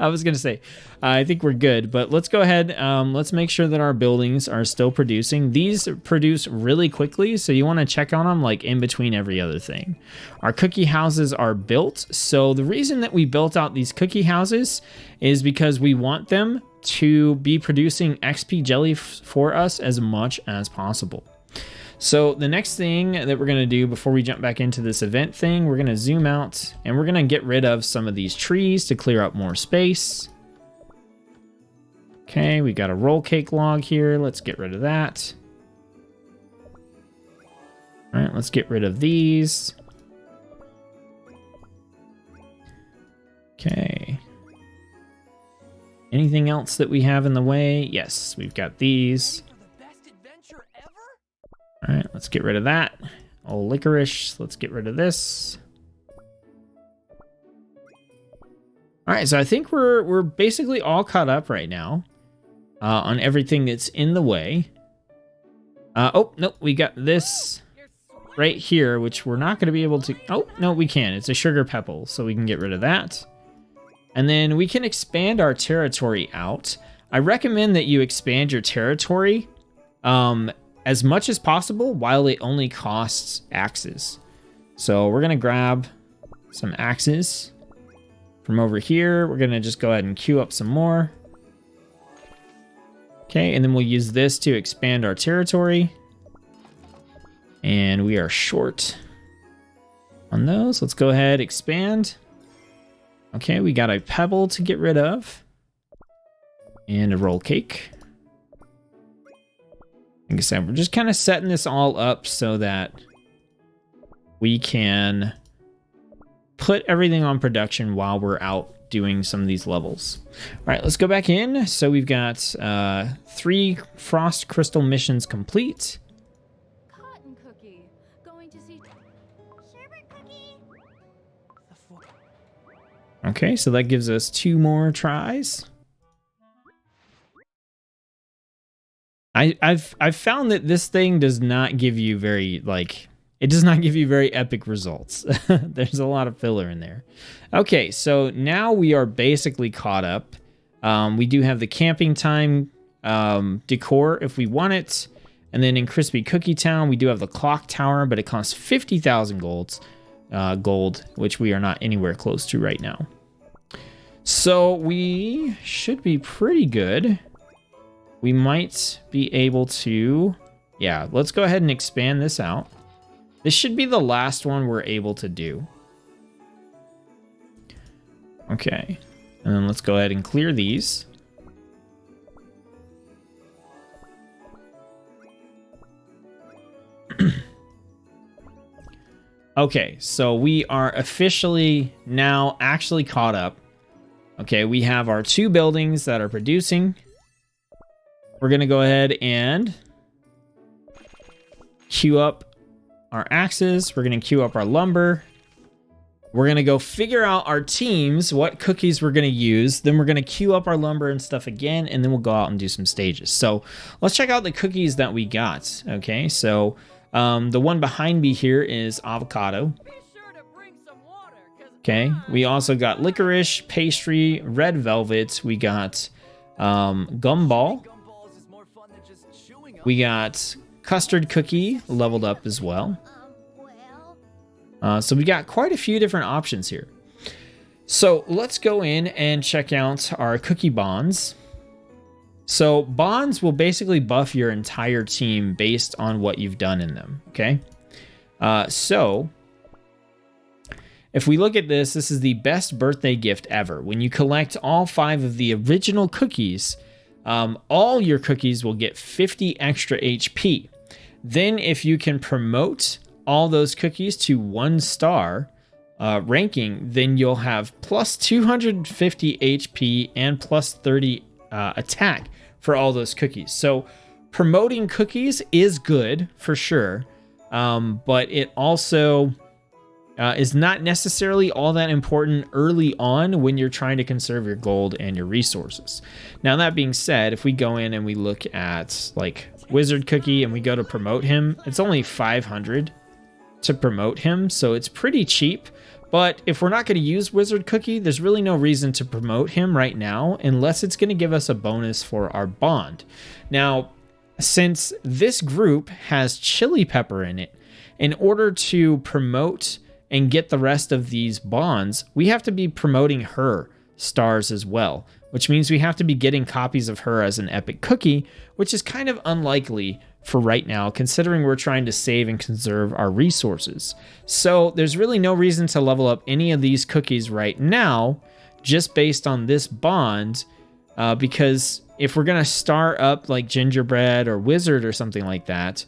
I was going to say, I think we're good, but let's go ahead. Let's make sure that our buildings are still producing. These produce really quickly, so you want to check on them like in between every other thing. Our cookie houses are built. So the reason that we built out these cookie houses is because we want them to be producing XP jelly for us as much as possible. So the next thing that we're going to do before we jump back into this event thing, we're going to zoom out and we're going to get rid of some of these trees to clear up more space. Okay, we got a roll cake log here. Let's get rid of that. All right, let's get rid of these. Okay. Anything else that we have in the way? Yes, we've got these. All right, let's get rid of that. Old licorice, let's get rid of this. All right, so I think we're basically all caught up right now on everything that's in the way. Oh, nope, we got this right here, which we're not gonna be able to, oh, no, we can. It's a sugar pebble, so we can get rid of that. And then we can expand our territory out. I recommend that you expand your territory as much as possible while it only costs axes. So we're gonna grab some axes from over here. We're gonna just go ahead and queue up some more. Okay, and then we'll use this to expand our territory. And we are short on those. Let's go ahead, expand. Okay, we got a pebble to get rid of. And a roll cake. Like I said, we're just kind of setting this all up so that we can put everything on production while we're out doing some of these levels. All right, let's go back in. So we've got 3 Frost Crystal missions complete. Cotton cookie. Going to see sherbet cookie. Okay, so that gives us 2 more tries. I've found that this thing does not give you very, it does not give you very epic results. There's a lot of filler in there. Okay, so now we are basically caught up. We do have the camping time decor if we want it. And then in Crispy Cookie Town, we do have the clock tower, but it costs 50,000 gold, which we are not anywhere close to right now. So we should be pretty good. We might be able to, yeah, let's go ahead and expand this out. This should be the last one we're able to do. Okay, and then let's go ahead and clear these. Okay, so we are officially now actually caught up. Okay, we have our 2 buildings that are producing. We're gonna go ahead and queue up our axes. We're gonna queue up our lumber. We're going to go figure out our teams, what cookies we're going to use. Then we're going to queue up our lumber and stuff again, and then we'll go out and do some stages. So let's check out the cookies that we got. Okay, so the one behind me here is avocado. Okay, we also got licorice, pastry, red velvet. We got gumball. We got custard cookie leveled up as well. So we got quite a few different options here. So let's go in and check out our cookie bonds. So bonds will basically buff your entire team based on what you've done in them, okay? So if we look at this, this is the best birthday gift ever. When you collect all 5 of the original cookies, all your cookies will get 50 extra HP. Then if you can promote all those cookies to 1-star ranking, then you'll have plus 250 HP and plus 30 attack for all those cookies. So promoting cookies is good for sure, but it also is not necessarily all that important early on when you're trying to conserve your gold and your resources. Now, that being said, if we go in and we look at like Wizard Cookie and we go to promote him, it's only 500 to promote him, so it's pretty cheap. But if we're not going to use Wizard Cookie, there's really no reason to promote him right now unless it's going to give us a bonus for our bond. Now, since this group has chili pepper in it, in order to promote and get the rest of these bonds, we have to be promoting her stars as well, which means we have to be getting copies of her as an epic cookie, which is kind of unlikely for right now, considering we're trying to save and conserve our resources. So there's really no reason to level up any of these cookies right now, just based on this bond, because if we're going to star up like gingerbread or wizard or something like that,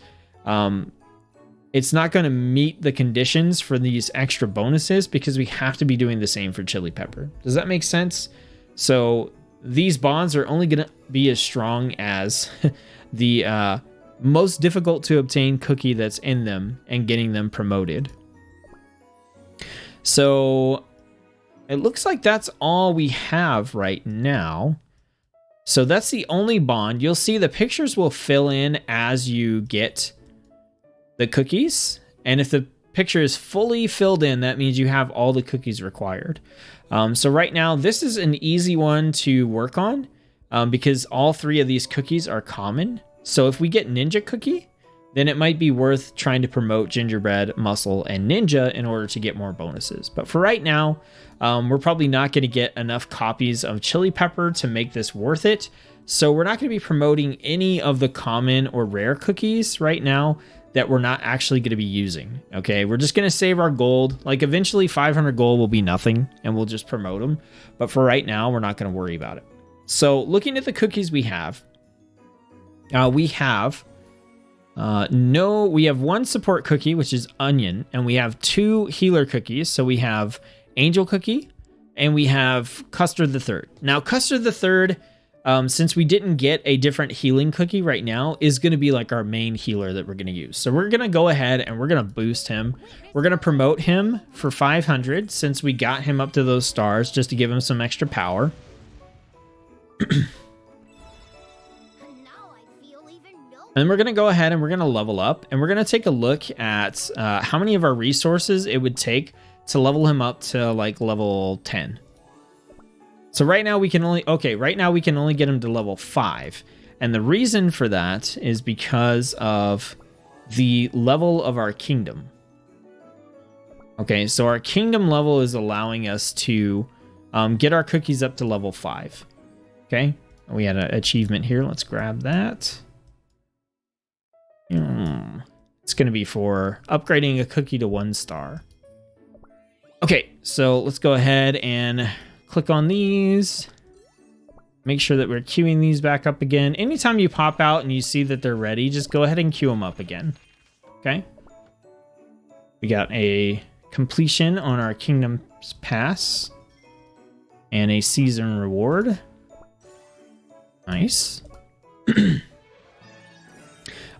it's not going to meet the conditions for these extra bonuses because we have to be doing the same for chili pepper. Does that make sense? So these bonds are only going to be as strong as the most difficult to obtain cookie that's in them and getting them promoted. So it looks like that's all we have right now. So that's the only bond. You'll see the pictures will fill in as you get the cookies. And if the picture is fully filled in, that means you have all the cookies required. So right now, this is an easy one to work on because all 3 of these cookies are common. So if we get Ninja Cookie, then it might be worth trying to promote Gingerbread, Muscle, and Ninja in order to get more bonuses. But for right now, we're probably not going to get enough copies of Chili Pepper to make this worth it. So we're not going to be promoting any of the common or rare cookies right now that we're not actually going to be using. Okay, we're just going to save our gold. Like eventually 500 gold will be nothing and we'll just promote them. But for right now, we're not going to worry about it. So looking at the cookies we have, we have 1 support cookie, which is onion, and we have 2 healer cookies. So we have angel cookie and we have custard the third. Now custard the third, since we didn't get a different healing cookie right now, is going to be like our main healer that we're going to use. So we're going to go ahead and we're going to boost him. We're going to promote him for 500 since we got him up to those stars just to give him some extra power. And we're going to go ahead and we're going to level up and we're going to take a look at how many of our resources it would take to level him up to like level 10. So right now we can only get him to level 5. And the reason for that is because of the level of our kingdom. Okay, so our kingdom level is allowing us to get our cookies up to level 5. Okay, we had an achievement here. Let's grab that. It's going to be for upgrading a cookie to 1 star. Okay, so let's go ahead and click on these. Make sure that we're queuing these back up again. Anytime you pop out and you see that they're ready, just go ahead and queue them up again. Okay. We got a completion on our Kingdom's Pass and a season reward. Nice.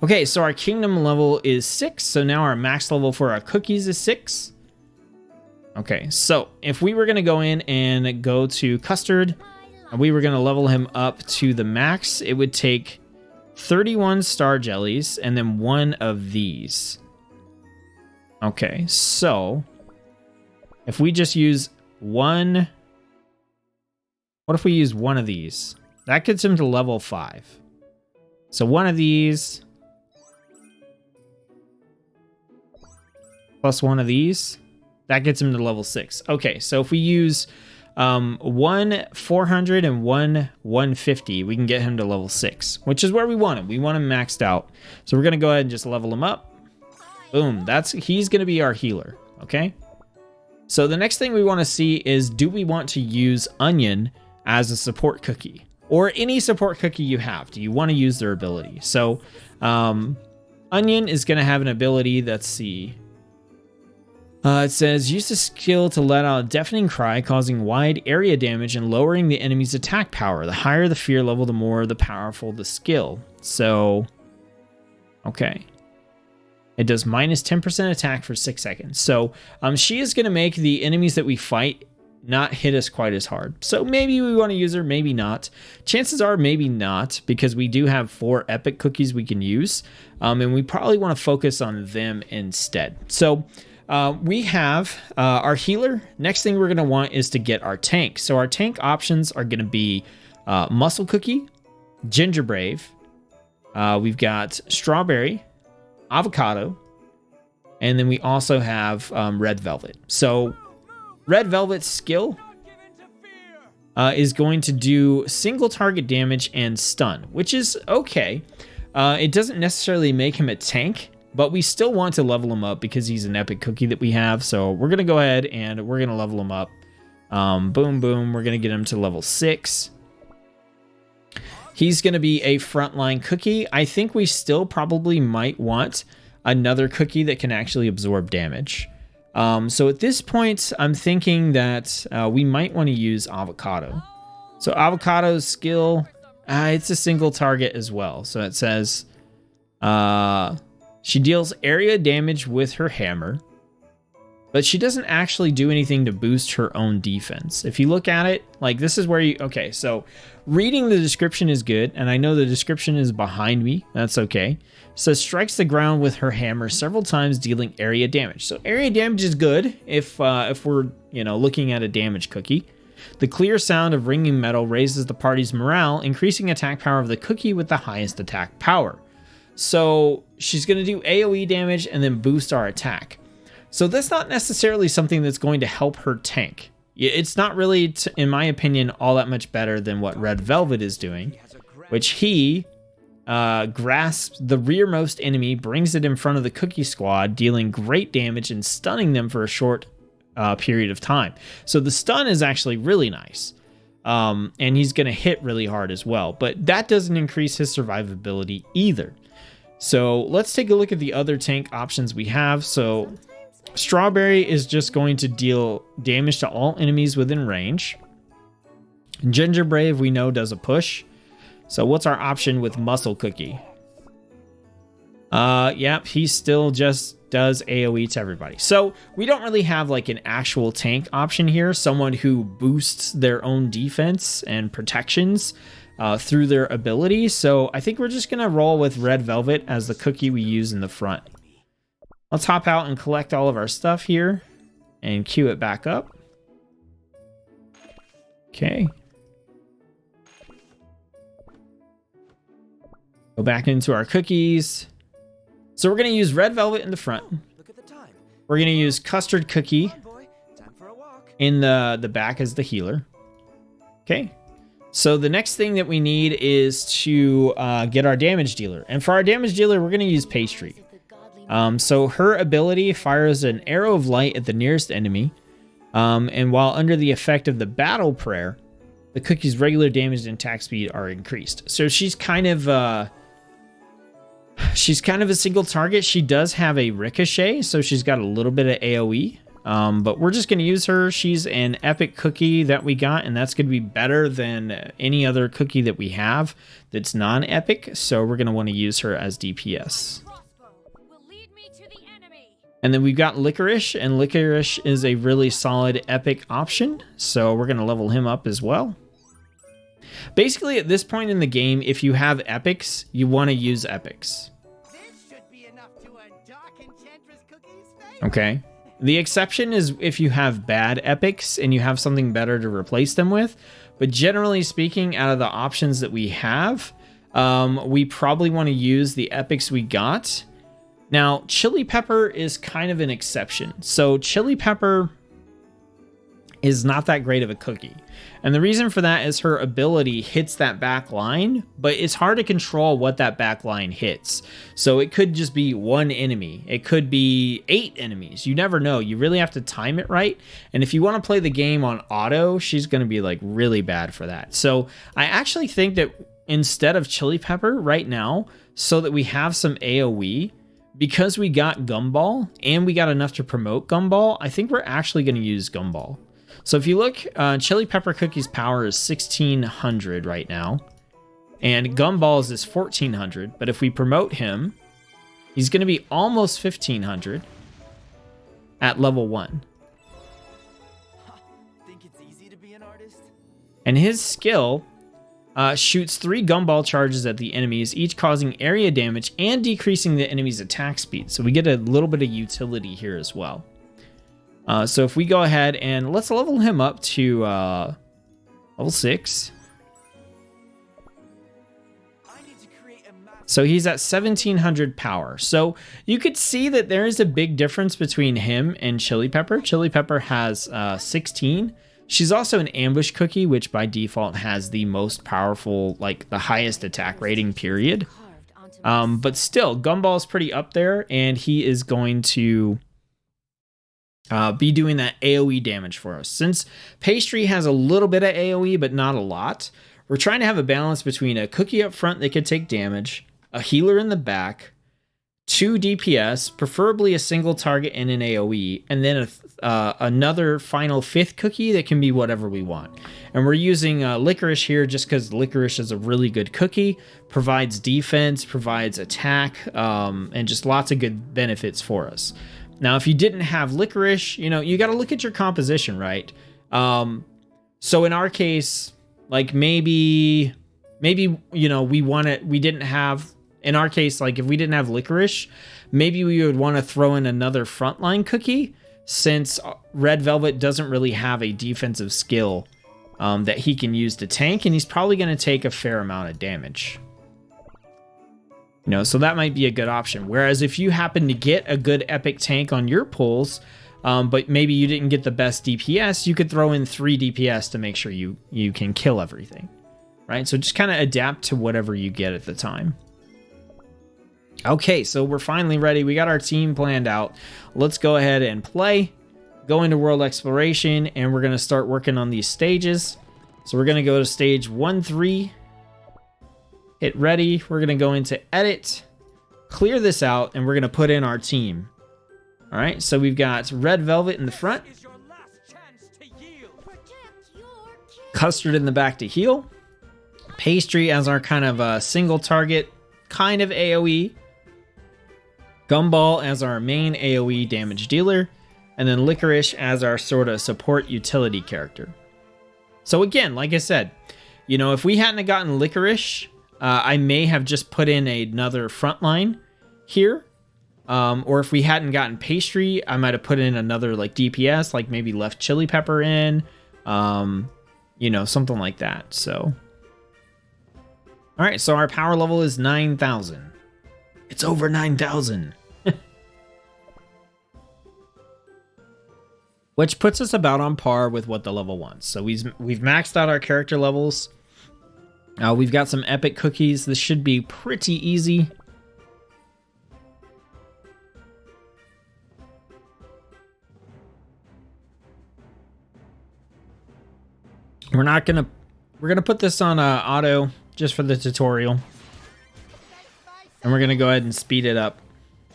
Okay, so our kingdom level is 6. So now our max level for our cookies is 6. Okay, so if we were going to go in and go to Custard, and we were going to level him up to the max, it would take 31 star jellies and then one of these. Okay, so if we just use one, what if we use one of these? That gets him to level 5. So one of these plus one of these, that gets him to level 6. Okay, so if we use one 400 and one 150, we can get him to level 6, which is where we want him. We want him maxed out. So we're going to go ahead and just level him up. Boom, he's going to be our healer, okay? So the next thing we want to see is, do we want to use Onion as a support cookie? Or any support cookie you have, do you want to use their ability? So Onion is going to have an ability, let's see. It says, use the skill to let out a deafening cry, causing wide area damage and lowering the enemy's attack power. The higher the fear level, the more the powerful the skill. So, okay. It does minus 10% attack for 6 seconds. So she is going to make the enemies that we fight not hit us quite as hard. So maybe we want to use her, maybe not. Chances are maybe not, because we do have 4 epic cookies we can use. And we probably want to focus on them instead. So we have our healer. Next thing we're going to want is to get our tank. So our tank options are going to be Muscle Cookie, Ginger Brave. We've got Strawberry, Avocado, and then we also have Red Velvet. So Red Velvet's skill is going to do single target damage and stun, which is okay. It doesn't necessarily make him a tank, but we still want to level him up because he's an epic cookie that we have. So we're going to go ahead and we're going to level him up. Boom, boom. We're going to get him to level 6. He's going to be a frontline cookie. I think we still probably might want another cookie that can actually absorb damage. So at this point, I'm thinking that we might want to use Avocado. So Avocado's skill, it's a single target as well. So it says she deals area damage with her hammer, but she doesn't actually do anything to boost her own defense. If you look at it, like this is where you, okay, so reading the description is good, and I know the description is behind me. That's okay. So strikes the ground with her hammer several times, dealing area damage. So area damage is good if we're, looking at a damage cookie. The clear sound of ringing metal raises the party's morale, increasing attack power of the cookie with the highest attack power. So she's going to do AoE damage and then boost our attack. So that's not necessarily something that's going to help her tank. It's not really, in my opinion, all that much better than what Red Velvet is doing, which he grasps the rearmost enemy, brings it in front of the cookie squad, dealing great damage and stunning them for a short period of time. So the stun is actually really nice. And he's going to hit really hard as well, but that doesn't increase his survivability either. So let's take a look at the other tank options we have. So Strawberry is just going to deal damage to all enemies within range. Ginger Brave, we know, does a push. So what's our option with Muscle Cookie? Yep, he still just does AoE to everybody. So we don't really have like an actual tank option here. Someone who boosts their own defense and protections through their ability. So I think we're just going to roll with Red Velvet as the cookie we use in the front. Let's hop out and collect all of our stuff here and queue it back up. Okay. Go back into our cookies. So we're going to use Red Velvet in the front. Look at the time. We're going to use Custard Cookie Come on, boy. Time for a walk. in the back as the healer. Okay. So the next thing that we need is to get our damage dealer. And for our damage dealer, we're going to use Pastry. So her ability fires an arrow of light at the nearest enemy. And while under the effect of the battle prayer, the cookie's regular damage and attack speed are increased. So she's kind of a single target. She does have a ricochet, so she's got a little bit of AoE. But we're just going to use her. She's an epic cookie that we got, and that's going to be better than any other cookie that we have that's non-epic. So we're going to want to use her as DPS. And then we've got Licorice, and Licorice is a really solid epic option, so we're going to level him up as well. Basically, at this point in the game, if you have epics, you want to use epics. This should be enough to undock Enchantress Cookie's face. Okay. The exception is if you have bad epics and you have something better to replace them with. But generally speaking, out of the options that we have, we probably want to use the epics we got. Now, Chili Pepper is kind of an exception. So Chili Pepper is not that great of a cookie. And the reason for that is her ability hits that back line, but it's hard to control what that back line hits. So it could just be one enemy. It could be 8 enemies. You never know. You really have to time it right. And if you want to play the game on auto, she's going to be like really bad for that. So I actually think that instead of Chili Pepper right now, so that we have some AoE, because we got Gumball and we got enough to promote Gumball, I think we're actually going to use Gumball. So if you look, Chili Pepper Cookie's power is 1600 right now, and Gumball's is 1400. But if we promote him, he's going to be almost 1500 at level 1. Think it's easy to be an artist? And his skill shoots 3 Gumball charges at the enemies, each causing area damage and decreasing the enemy's attack speed. So we get a little bit of utility here as well. So if we go ahead and let's level him up to level 6. So he's at 1700 power. So you could see that there is a big difference between him and Chili Pepper. Chili Pepper has 16. She's also an ambush cookie, which by default has the most powerful, like the highest attack rating, period. But still, Gumball's pretty up there, and he is going to be doing that AoE damage for us. Since Pastry has a little bit of AoE, but not a lot, we're trying to have a balance between a cookie up front that could take damage, a healer in the back, 2 DPS, preferably a single target and an AoE, and then another final 5th cookie that can be whatever we want. And we're using Licorice here just because Licorice is a really good cookie, provides defense, provides attack, and just lots of good benefits for us. Now, if you didn't have Licorice, you know, you got to look at your composition, right? So in our case, like maybe, you know, we didn't have, in our case, like if we didn't have Licorice, maybe we would want to throw in another frontline cookie, since Red Velvet doesn't really have a defensive skill that he can use to tank, and he's probably going to take a fair amount of damage. You know, so that might be a good option. Whereas if you happen to get a good epic tank on your pulls, but maybe you didn't get the best DPS, you could throw in 3 DPS to make sure you can kill everything, right? So just kind of adapt to whatever you get at the time. Okay, so we're finally ready. We got our team planned out. Let's go ahead and play, go into World Exploration, and we're going to start working on these stages. So we're going to go to stage 1-3. Hit ready. We're going to go into edit, clear this out, and we're going to put in our team. All right, so we've got Red Velvet in the front, Custard in the back to heal, Pastry as our kind of single target, kind of AoE, Gumball as our main AoE damage dealer, and then Licorice as our sort of support utility character. So again, like I said, you know, if we hadn't gotten Licorice, I may have just put in another frontline here. Or if we hadn't gotten Pastry, I might have put in another like DPS, like maybe left Chili Pepper in, you know, something like that. So, all right, so our power level is 9,000. It's over 9,000. Which puts us about on par with what the level wants. So we've maxed out our character levels. We've got some epic cookies. This should be pretty easy. We're gonna put this on auto just for the tutorial, and we're gonna go ahead and speed it up.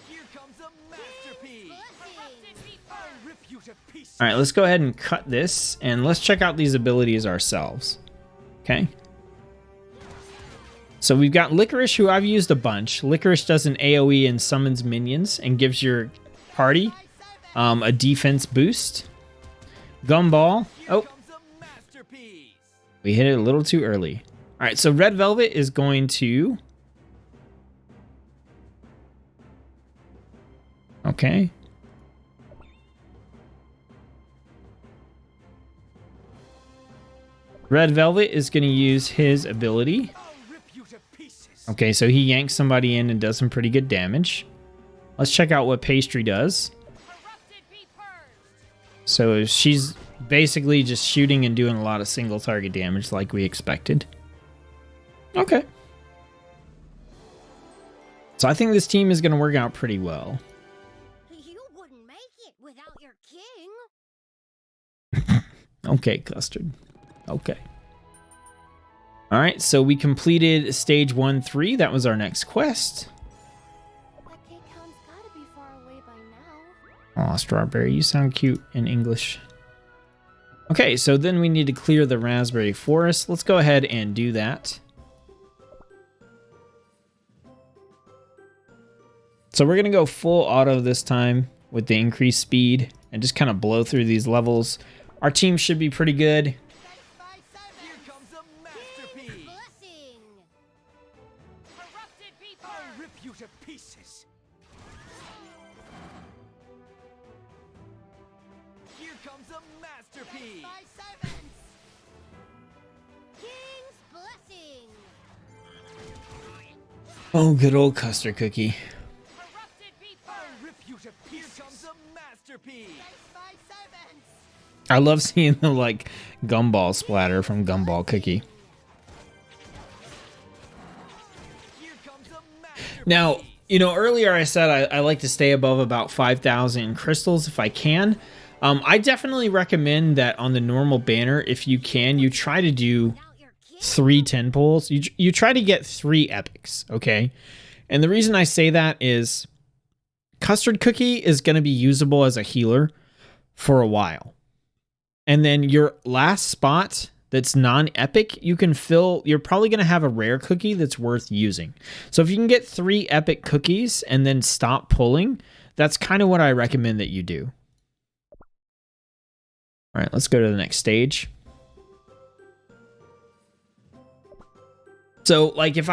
Here comes a masterpiece. All right, let's go ahead and cut this, and let's check out these abilities ourselves. Okay. So we've got Licorice, who I've used a bunch. Licorice does an AoE and summons minions and gives your party a defense boost. Gumball. Oh, we hit it a little too early. All right, so Red Velvet is going to... Okay. Red Velvet is going to use his ability. Okay, so he yanks somebody in and does some pretty good damage. Let's check out what Pastry does. So she's basically just shooting and doing a lot of single target damage like we expected. Okay. So I think this team is going to work out pretty well. You wouldn't make it without your king. Okay, Custard. Okay. All right, so we completed stage 1-3. That was our next quest. That cake hound's gotta be far away by now. Aw, Strawberry, you sound cute in English. Okay, so then we need to clear the Raspberry Forest. Let's go ahead and do that. So we're going to go full auto this time with the increased speed and just kind of blow through these levels. Our team should be pretty good. Oh, good old Custard Cookie. I love seeing the, like, gumball splatter from Gumball Cookie. Now, you know, earlier I said I like to stay above about 5,000 crystals if I can. I definitely recommend that on the normal banner, if you can, you try to do 3 10 pulls. You try to get 3 epics, okay? And the reason I say that is Custard Cookie is going to be usable as a healer for a while. And then your last spot that's non-epic, you can fill, you're probably going to have a rare cookie that's worth using. So if you can get 3 epic cookies and then stop pulling, that's kind of what I recommend that you do. All right, let's go to the next stage. So like if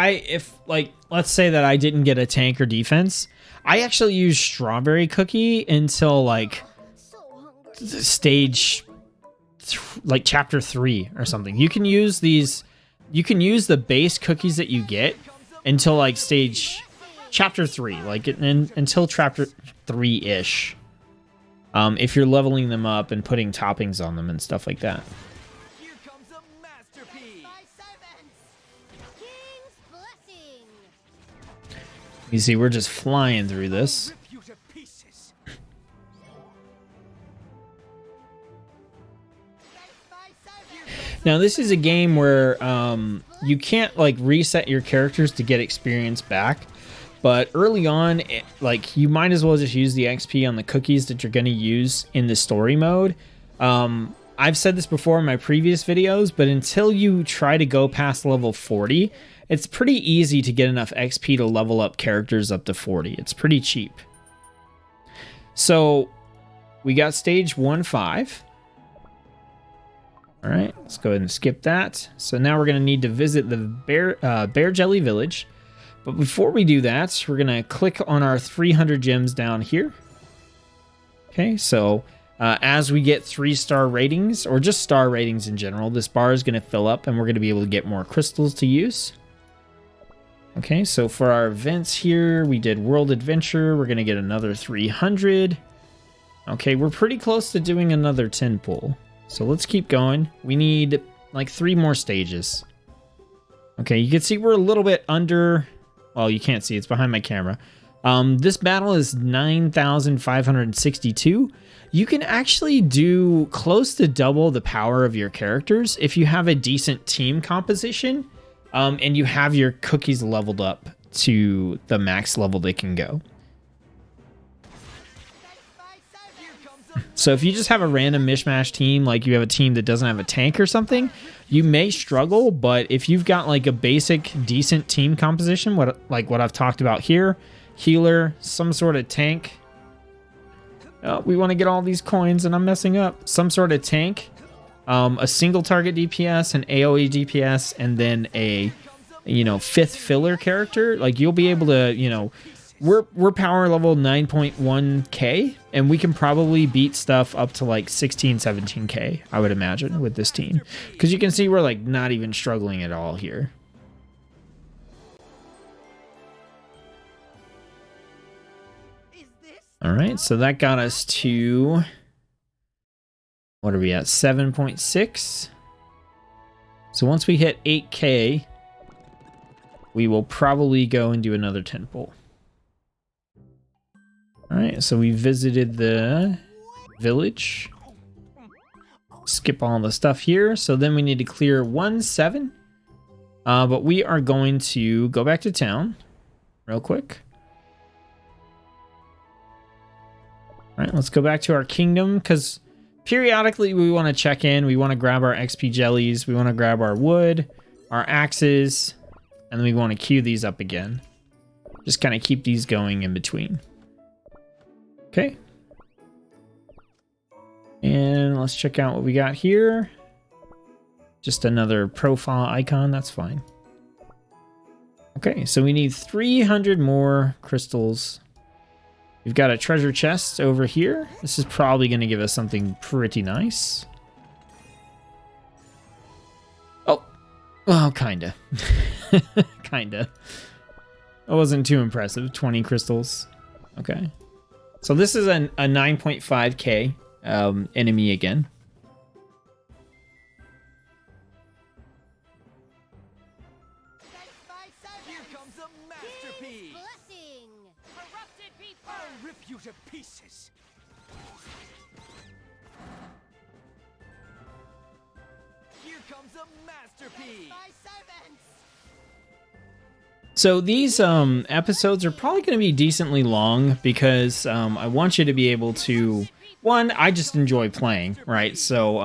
let's say that I didn't get a tank or defense, I actually use Strawberry Cookie until like stage like chapter 3 or something. You can use these, you can use the base cookies that you get until like chapter 3, like until chapter 3-ish. If you're leveling them up and putting toppings on them and stuff like that. You see, we're just flying through this. Now, this is a game where you can't like reset your characters to get experience back, but early on, like you might as well just use the XP on the cookies that you're going to use in the story mode. I've said this before in my previous videos, but until you try to go past level 40, it's pretty easy to get enough XP to level up characters up to 40. It's pretty cheap. So we got stage 1-5. All right, let's go ahead and skip that. So now we're going to need to visit the Bear Jelly Village. But before we do that, we're going to click on our 300 gems down here. Okay, so as we get 3-star ratings, or just star ratings in general, this bar is going to fill up and we're going to be able to get more crystals to use. Okay, so for our events here, we did World Adventure. We're going to get another 300. Okay, we're pretty close to doing another 10 pull. So let's keep going. We need like 3 more stages. Okay, you can see we're a little bit under... Well, you can't see. It's behind my camera. This battle is 9,562. You can actually do close to double the power of your characters if you have a decent team composition and you have your cookies leveled up to the max level they can go. So if you just have a random mishmash team, like you have a team that doesn't have a tank or something, you may struggle, but if you've got like a basic decent team composition, like what I've talked about here, healer, some sort of tank, Oh, we want to get all these coins and I'm messing up. Some sort of tank, a single target DPS, an AoE DPS, and then a, you know, 5th filler character. Like, you'll be able to, you know, we're power level 9.1k, and we can probably beat stuff up to like 16, 17k, I would imagine, with this team. Because you can see we're like not even struggling at all here. All right, so that got us to, what are we at, 7.6. So once we hit 8k, we will probably go and do another 10 pull. All right, so we visited the village. Skip all the stuff here. So then we need to clear 1-7. But we are going to go back to town real quick. All right, let's go back to our kingdom, because periodically we want to check in. We want to grab our XP jellies. We want to grab our wood, our axes, and then we want to queue these up again. Just kind of keep these going in between. Okay. And let's check out what we got here. Just another profile icon, that's fine. Okay, so we need 300 more crystals. We've got a treasure chest over here. This is probably going to give us something pretty nice. Oh, well, kinda. Kinda. That wasn't too impressive. 20 crystals. Okay. So this is a 9.5k enemy again. Here comes a masterpiece. Blessing. Corrupted be I'll burned. rip you to pieces. Here comes a masterpiece. My servants. So these episodes are probably going to be decently long because I want you to be able to, one, I just enjoy playing, right? So,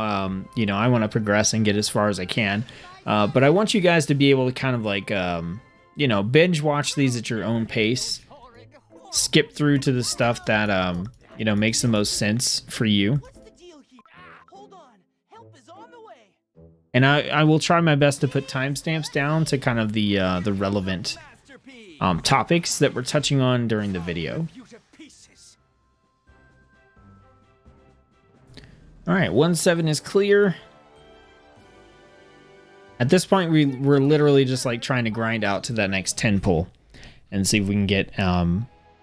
you know, I want to progress and get as far as I can. But I want you guys to be able to kind of like, you know, binge watch these at your own pace. Skip through to the stuff that, you know, makes the most sense for you. What's the deal here? Hold on. Help is on the way. And I will try my best to put timestamps down to kind of the relevant Masterpiece. topics that we're touching on during the video. You to pieces. All right, 1-7 is clear. At this point, we're literally just like trying to grind out to that next 10 pull and see if we can get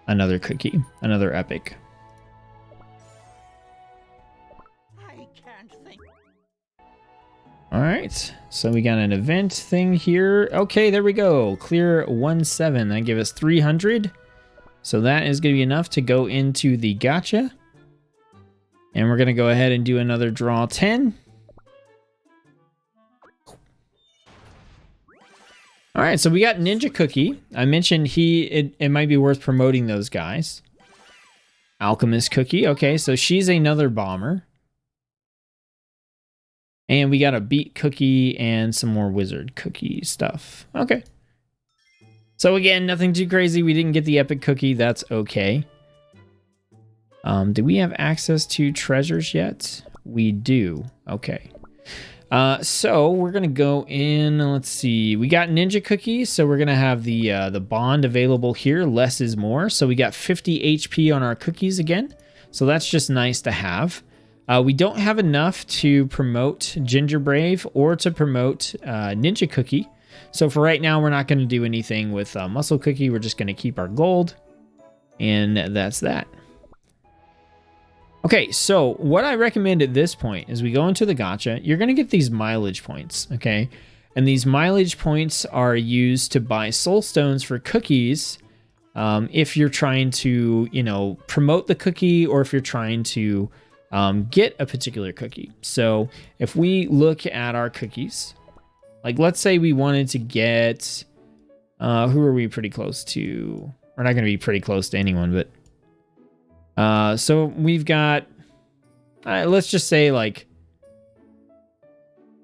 another cookie, another epic. I can't think. All right, so we got an event thing here. Okay, there we go. Clear 1-7. That gave us 300. So that is going to be enough to go into the gacha. And we're going to go ahead and do another draw 10. All right, so we got Ninja Cookie. I mentioned it might be worth promoting those guys. Alchemist Cookie. Okay, so she's another bomber. And we got a Beat Cookie and some more Wizard Cookie stuff. Okay. So again, nothing too crazy. We didn't get the Epic Cookie. That's okay. Do we have access to treasures yet? We do. Okay. So we're gonna go in. Let's see. We got Ninja Cookies, so we're gonna have the bond available here. Less is more. So we got 50 HP on our cookies again. So that's just nice to have. We don't have enough to promote Ginger Brave or to promote Ninja Cookie. So for right now, we're not going to do anything with Muscle Cookie. We're just going to keep our gold. And that's that. Okay, so what I recommend at this point is we go into the gacha. You're going to get these mileage points, okay? And these mileage points are used to buy soul stones for cookies if you're trying to, you know, promote the cookie or if you're trying to get a particular cookie. So if we look at our cookies, like let's say we wanted to get, who are we pretty close to? We're not going to be pretty close to anyone, but so we've got, let's just say like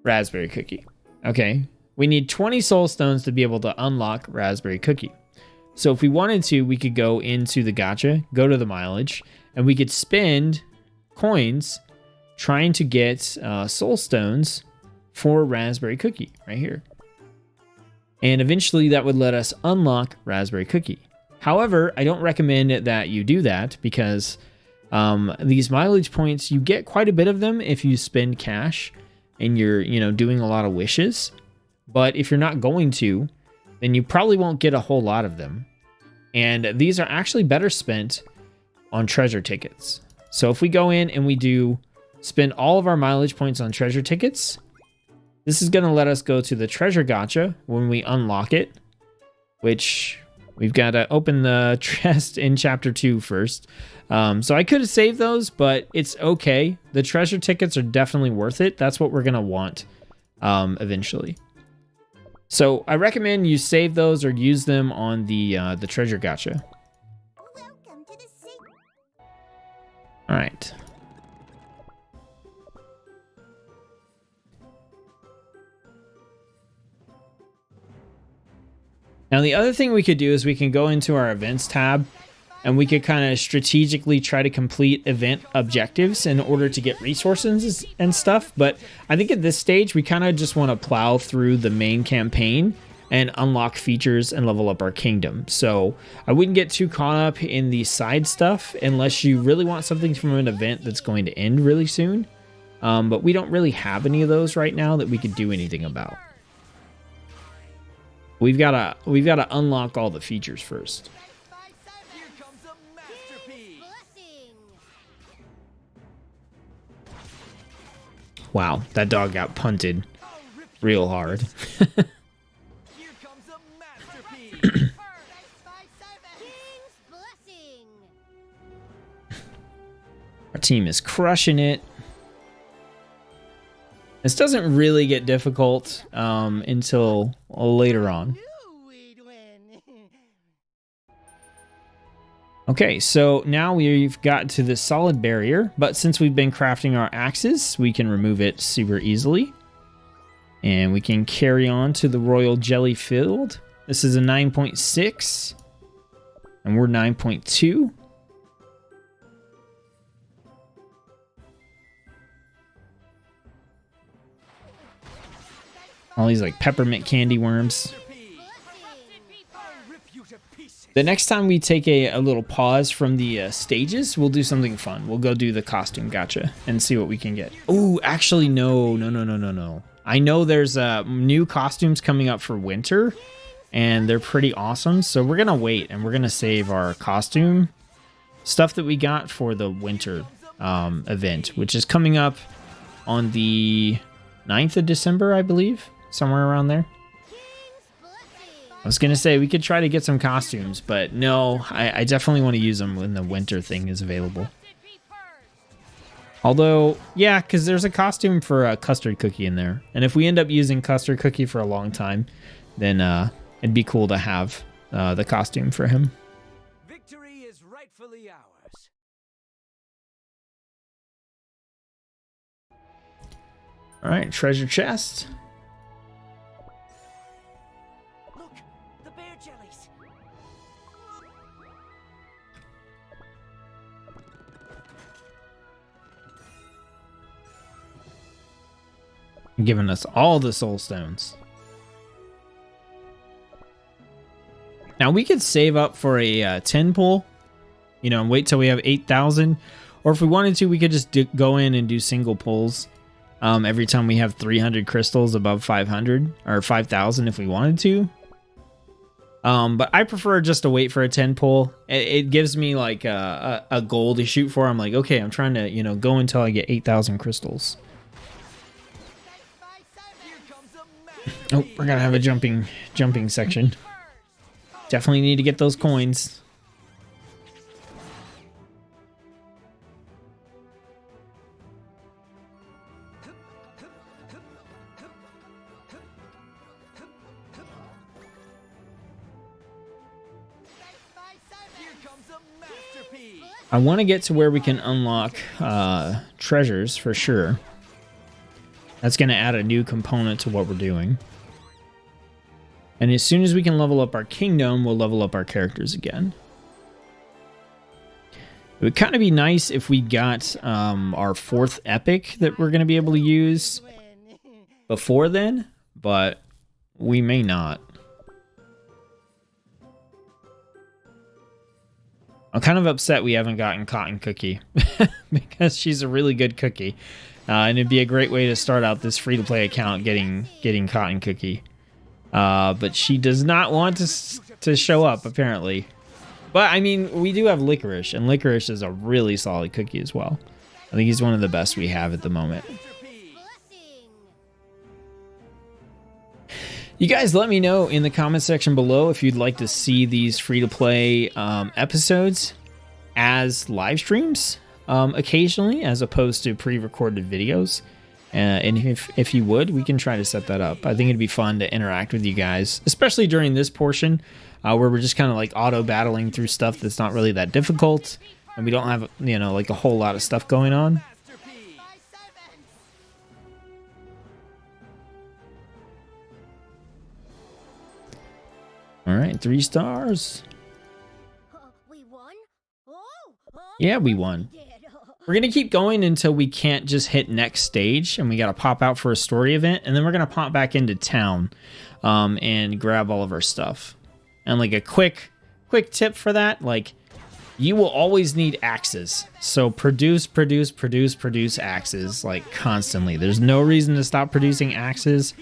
Raspberry Cookie. Okay. We need 20 soul stones to be able to unlock Raspberry Cookie. So if we wanted to, we could go into the gacha, go to the mileage, and we could spend coins trying to get soul stones for Raspberry Cookie right here. And eventually that would let us unlock Raspberry Cookie. However, I don't recommend that you do that because these mileage points, you get quite a bit of them if you spend cash and you're, doing a lot of wishes. But if you're not going to, then you probably won't get a whole lot of them. And these are actually better spent on treasure tickets. So if we go in and we do spend all of our mileage points on treasure tickets, this is going to let us go to the treasure gacha when we unlock it, which we've got to open the chest in chapter 2 first. So I could have saved those, but it's okay. The treasure tickets are definitely worth it. That's what we're going to want eventually. So I recommend you save those or use them on the treasure gacha. Welcome to the sea. All right. Now the other thing we could do is we can go into our events tab and we could kind of strategically try to complete event objectives in order to get resources and stuff. But I think at this stage, we kind of just want to plow through the main campaign and unlock features and level up our kingdom. So I wouldn't get too caught up in the side stuff unless you really want something from an event that's going to end really soon. But we don't really have any of those right now that we could do anything about. We've got to unlock all the features first. Here comes a masterpiece. Blessing. Wow, that dog got punted real hard. Here comes a masterpiece. King's blessing. Our team is crushing it. This doesn't really get difficult until later on. Okay, so now we've got to the solid barrier, but since we've been crafting our axes, we can remove it super easily. And we can carry on to the Royal Jelly Field. This is a 9.6, and we're 9.2. All these like peppermint candy worms. The next time we take a little pause from the stages, we'll do something fun. We'll go do the costume gacha and see what we can get. Oh, actually, no. I know there's new costumes coming up for winter, and they're pretty awesome. So we're going to wait, and we're going to save our costume stuff that we got for the winter event, which is coming up on the 9th of December, I believe. Somewhere around there. I was going to say we could try to get some costumes, but no, I definitely want to use them when the winter thing is available. Although, yeah, because there's a costume for a custard cookie in there. And if we end up using custard cookie for a long time, then it'd be cool to have the costume for him. Victory is rightfully ours. All right, treasure chest. Look, the bear jellies. Giving us all the soul stones. Now we could save up for a 10 pull, and wait till we have 8,000. Or if we wanted to, we could just go in and do single pulls every time we have 300 crystals above 500 or 5,000 if we wanted to. But I prefer just to wait for a 10 pull. It gives me like a goal to shoot for. I'm like, okay, I'm trying to, go until I get 8,000 crystals. Oh, we're gonna have a jumping section. Definitely need to get those coins. I want to get to where we can unlock treasures for sure. That's going to add a new component to what we're doing. And as soon as we can level up our kingdom, we'll level up our characters again. It would kind of be nice if we got our 4th epic that we're going to be able to use before then, but we may not. I'm kind of upset we haven't gotten Cotton Cookie because she's a really good cookie. And it'd be a great way to start out this free-to-play account getting Cotton Cookie. But she does not want to show up, apparently. But, I mean, we do have Licorice, and Licorice is a really solid cookie as well. I think he's one of the best we have at the moment. You guys let me know in the comment section below if you'd like to see these free-to-play episodes as live streams occasionally, as opposed to pre-recorded videos. And if you would, we can try to set that up. I think it'd be fun to interact with you guys, especially during this portion where we're just kind of like auto-battling through stuff that's not really that difficult, and we don't have, you know, like a whole lot of stuff going on. All right, 3 stars. We won? Yeah, we won. We're going to keep going until we can't just hit next stage, and we got to pop out for a story event, and then we're going to pop back into town and grab all of our stuff. And like a quick tip for that, like, you will always need axes. So produce axes, like, constantly. There's no reason to stop producing axes.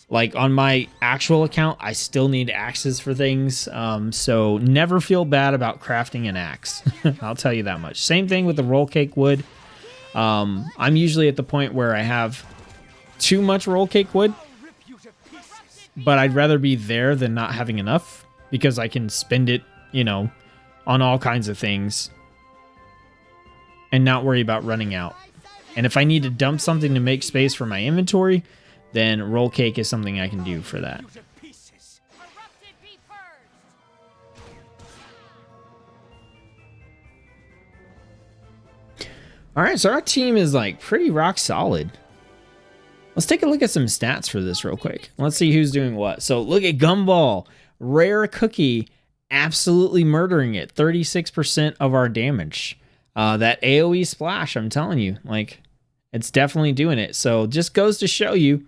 Like, on my actual account, I still need axes for things. So never feel bad about crafting an axe. I'll tell you that much. Same thing with the roll cake wood. I'm usually at the point where I have too much roll cake wood, but I'd rather be there than not having enough, because I can spend it, you know, on all kinds of things and not worry about running out. And if I need to dump something to make space for my inventory, then roll cake is something I can do for that. All right, so our team is like pretty rock solid. Let's take a look at some stats for this real quick. Let's see who's doing what. So look at Gumball, rare cookie, absolutely murdering it. 36% of our damage. That AoE splash, I'm telling you, like, it's definitely doing it. So just goes to show you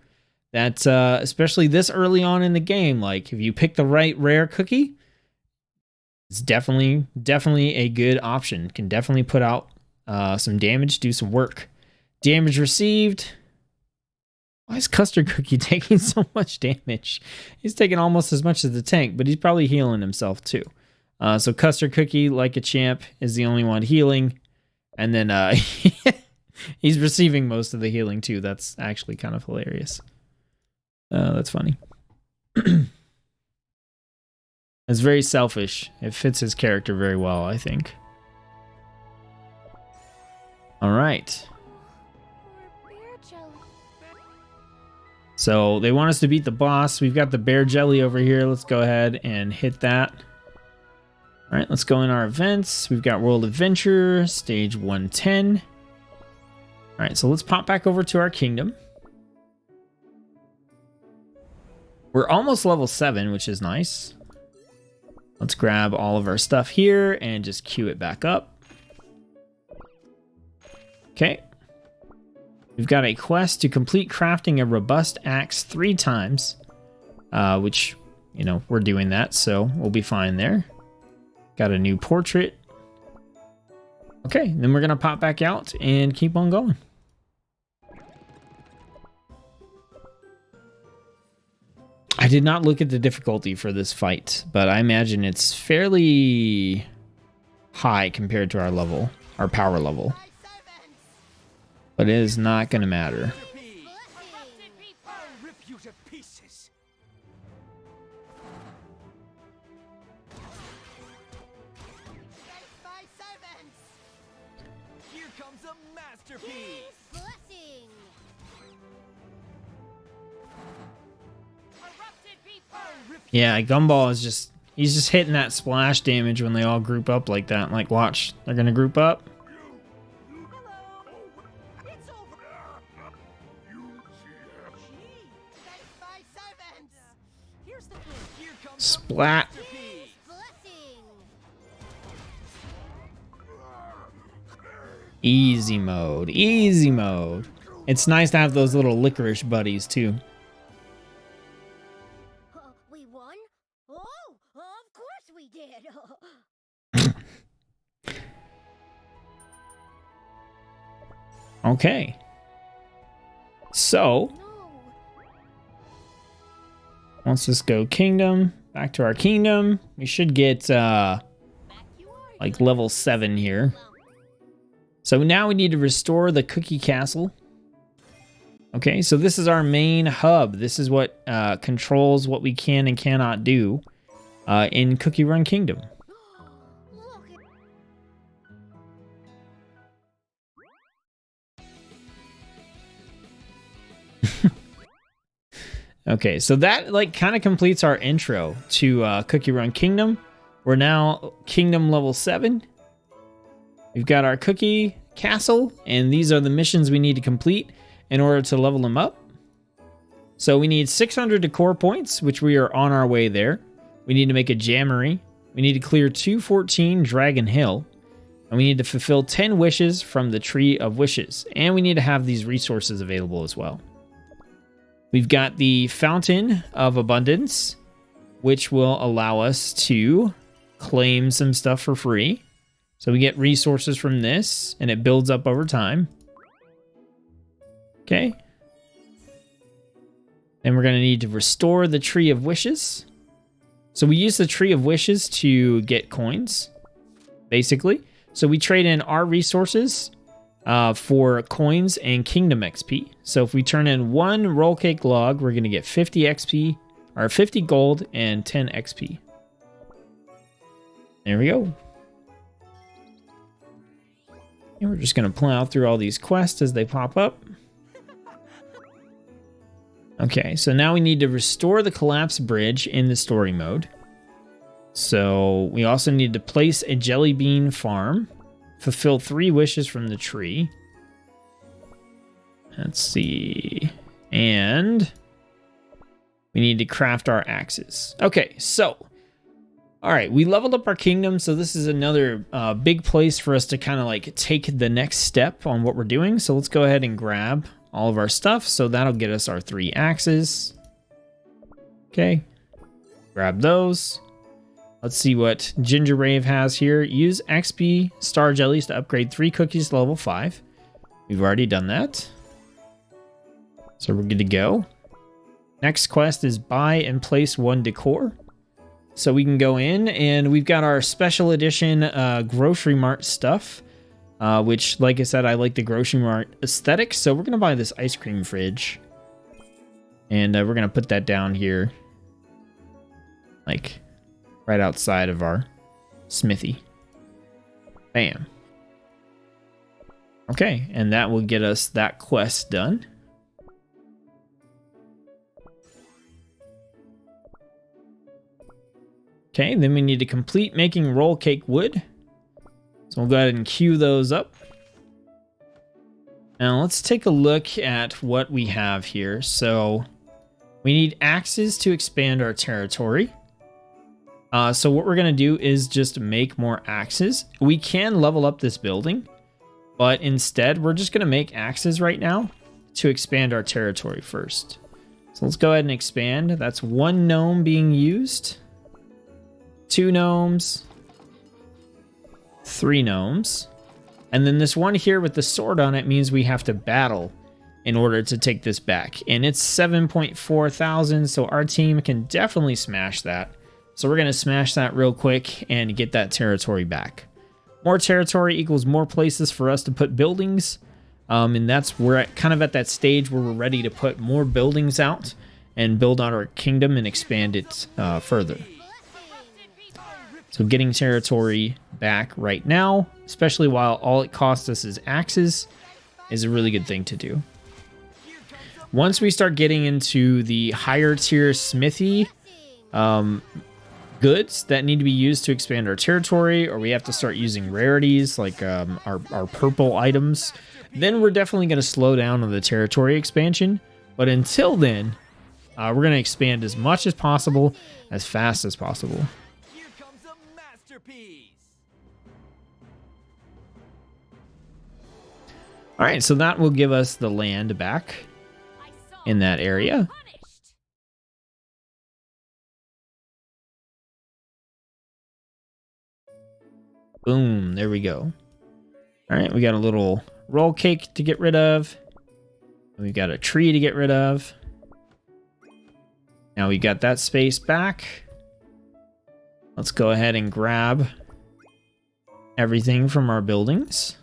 that, especially this early on in the game, like, if you pick the right rare cookie, it's definitely a good option. Can definitely put out some damage, do some work. Damage received. Why is Custard Cookie taking so much damage? He's taking almost as much as the tank, but he's probably healing himself too. So Custard Cookie, like a champ, is the only one healing. And then he's receiving most of the healing too. That's actually kind of hilarious. That's funny. It's very selfish. It fits his character very well, I think. All right. So they want us to beat the boss. We've got the bear jelly over here. Let's go ahead and hit that. All right, let's go in our events. We've got World Adventure, stage 110. All right, so let's pop back over to our kingdom. We're almost level 7, which is nice. Let's grab all of our stuff here and just queue it back up. Okay. We've got a quest to complete crafting a robust axe 3 times, which, you know, we're doing that, so we'll be fine there. Got a new portrait. Okay, then we're going to pop back out and keep on going. I did not look at the difficulty for this fight, but I imagine it's fairly high compared to our level, our power level. But it is not going to matter. Here comes a masterpiece. Yeah, Gumball is just, he's just hitting that splash damage when they all group up like that. Like, watch, they're going to group up. Splat. Easy mode. Easy mode. It's nice to have those little licorice buddies, too. We won? Oh, of course we did. Okay. So, let's just go kingdom. Back to our kingdom. We should get, like, level 7 here. So now we need to restore the cookie castle. Okay, so this is our main hub. This is what controls what we can and cannot do in Cookie Run Kingdom. Okay, so that like kind of completes our intro to Cookie Run Kingdom. We're now Kingdom level 7. We've got our cookie castle, and these are the missions we need to complete in order to level them up. So we need 600 decor points, which we are on our way there. We need to make a jamboree. We need to clear 214 Dragon Hill. And we need to fulfill 10 wishes from the Tree of Wishes. And we need to have these resources available as well. We've got the Fountain of Abundance, which will allow us to claim some stuff for free. So we get resources from this, and it builds up over time. Okay. Then we're going to need to restore the Tree of Wishes. So we use the Tree of Wishes to get coins, basically. So we trade in our resources for coins and Kingdom XP. So if we turn in 1 roll cake log, we're going to get 50 XP, or 50 gold and 10 XP. There we go. And we're just going to plow through all these quests as they pop up. Okay, so now we need to restore the collapsed bridge in the story mode. So we also need to place a jelly bean farm, fulfill 3 wishes from the tree. Let's see. And we need to craft our axes. Okay, so all right, we leveled up our kingdom, so this is another big place for us to kind of like take the next step on what we're doing. So let's go ahead and grab all of our stuff. So that'll get us our 3 axes. Okay, grab those. Let's see what Ginger Rave has here. Use XP Star Jellies to upgrade 3 cookies to level 5. We've already done that. So we're good to go. Next quest is buy and place 1 decor. So we can go in and we've got our special edition grocery mart stuff, which, like I said, I like the grocery mart aesthetic. So we're going to buy this ice cream fridge, and we're going to put that down here, like right outside of our smithy. Bam. Okay, and that will get us that quest done. Okay, then we need to complete making roll cake wood. So we'll go ahead and queue those up. Now let's take a look at what we have here. So we need axes to expand our territory. So what we're going to do is just make more axes. We can level up this building, but instead we're just going to make axes right now to expand our territory first. So let's go ahead and expand. That's 1 gnome being used. 2 gnomes, 3 gnomes, and then this one here with the sword on it means we have to battle in order to take this back, and it's 7.4 thousand, so our team can definitely smash that. So we're going to smash that real quick and get that territory back. More territory equals more places for us to put buildings, and we're kind of at that stage where we're ready to put more buildings out and build out our kingdom and expand it further. So getting territory back right now, especially while all it costs us is axes, is a really good thing to do. Once we start getting into the higher tier smithy goods that need to be used to expand our territory, or we have to start using rarities like our purple items, then we're definitely going to slow down on the territory expansion. But until then, we're going to expand as much as possible, as fast as possible. All right, so that will give us the land back in that area. Boom, there we go. All right, we got a little roll cake to get rid of. We've got a tree to get rid of. Now we got that space back. Let's go ahead and grab everything from our buildings.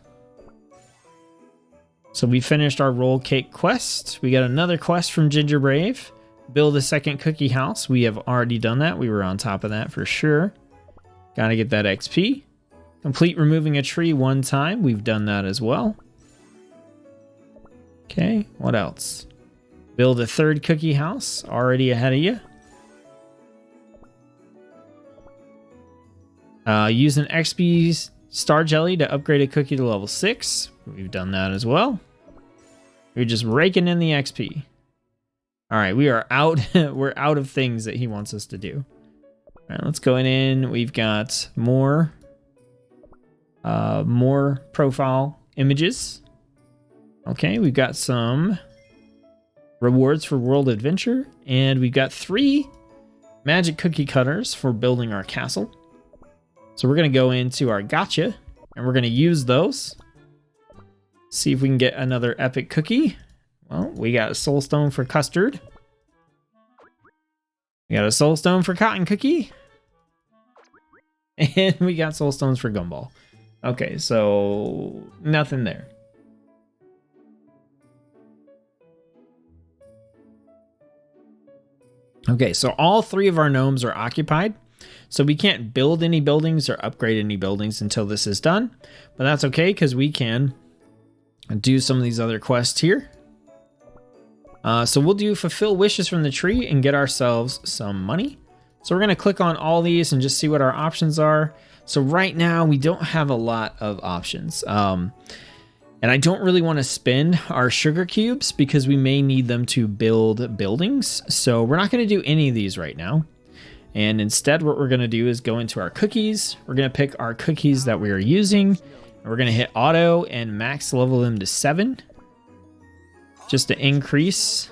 So we finished our roll cake quest. We got another quest from Ginger Brave. Build a second cookie house. We have already done that. We were on top of that for sure. Gotta get that XP. Complete removing a tree 1 time. We've done that as well. Okay, what else? Build a 3rd cookie house. Already ahead of you. Use an XP star jelly to upgrade a cookie to level 6. We've done that as well. We're just raking in the XP. All right, we are out. We're out of things that he wants us to do. All right, let's go in. We've got more profile images. Okay, we've got some rewards for world adventure, and we've got 3 magic cookie cutters for building our castle. So we're going to go into our gotcha, and we're going to use those. See if we can get another epic cookie. Well, we got a soul stone for custard. We got a soul stone for cotton cookie. And we got soul stones for gumball. Okay, so nothing there. Okay, so all 3 of our gnomes are occupied. So we can't build any buildings or upgrade any buildings until this is done. But that's okay, because we can do some of these other quests here. So we'll do fulfill wishes from the tree and get ourselves some money. So we're going to click on all these and just see what our options are. So right now we don't have a lot of options. And I don't really want to spend our sugar cubes because we may need them to build buildings. So we're not going to do any of these right now. And instead what we're going to do is go into our cookies. We're going to pick our cookies that we are using. And we're going to hit auto and max level them to 7. Just to increase.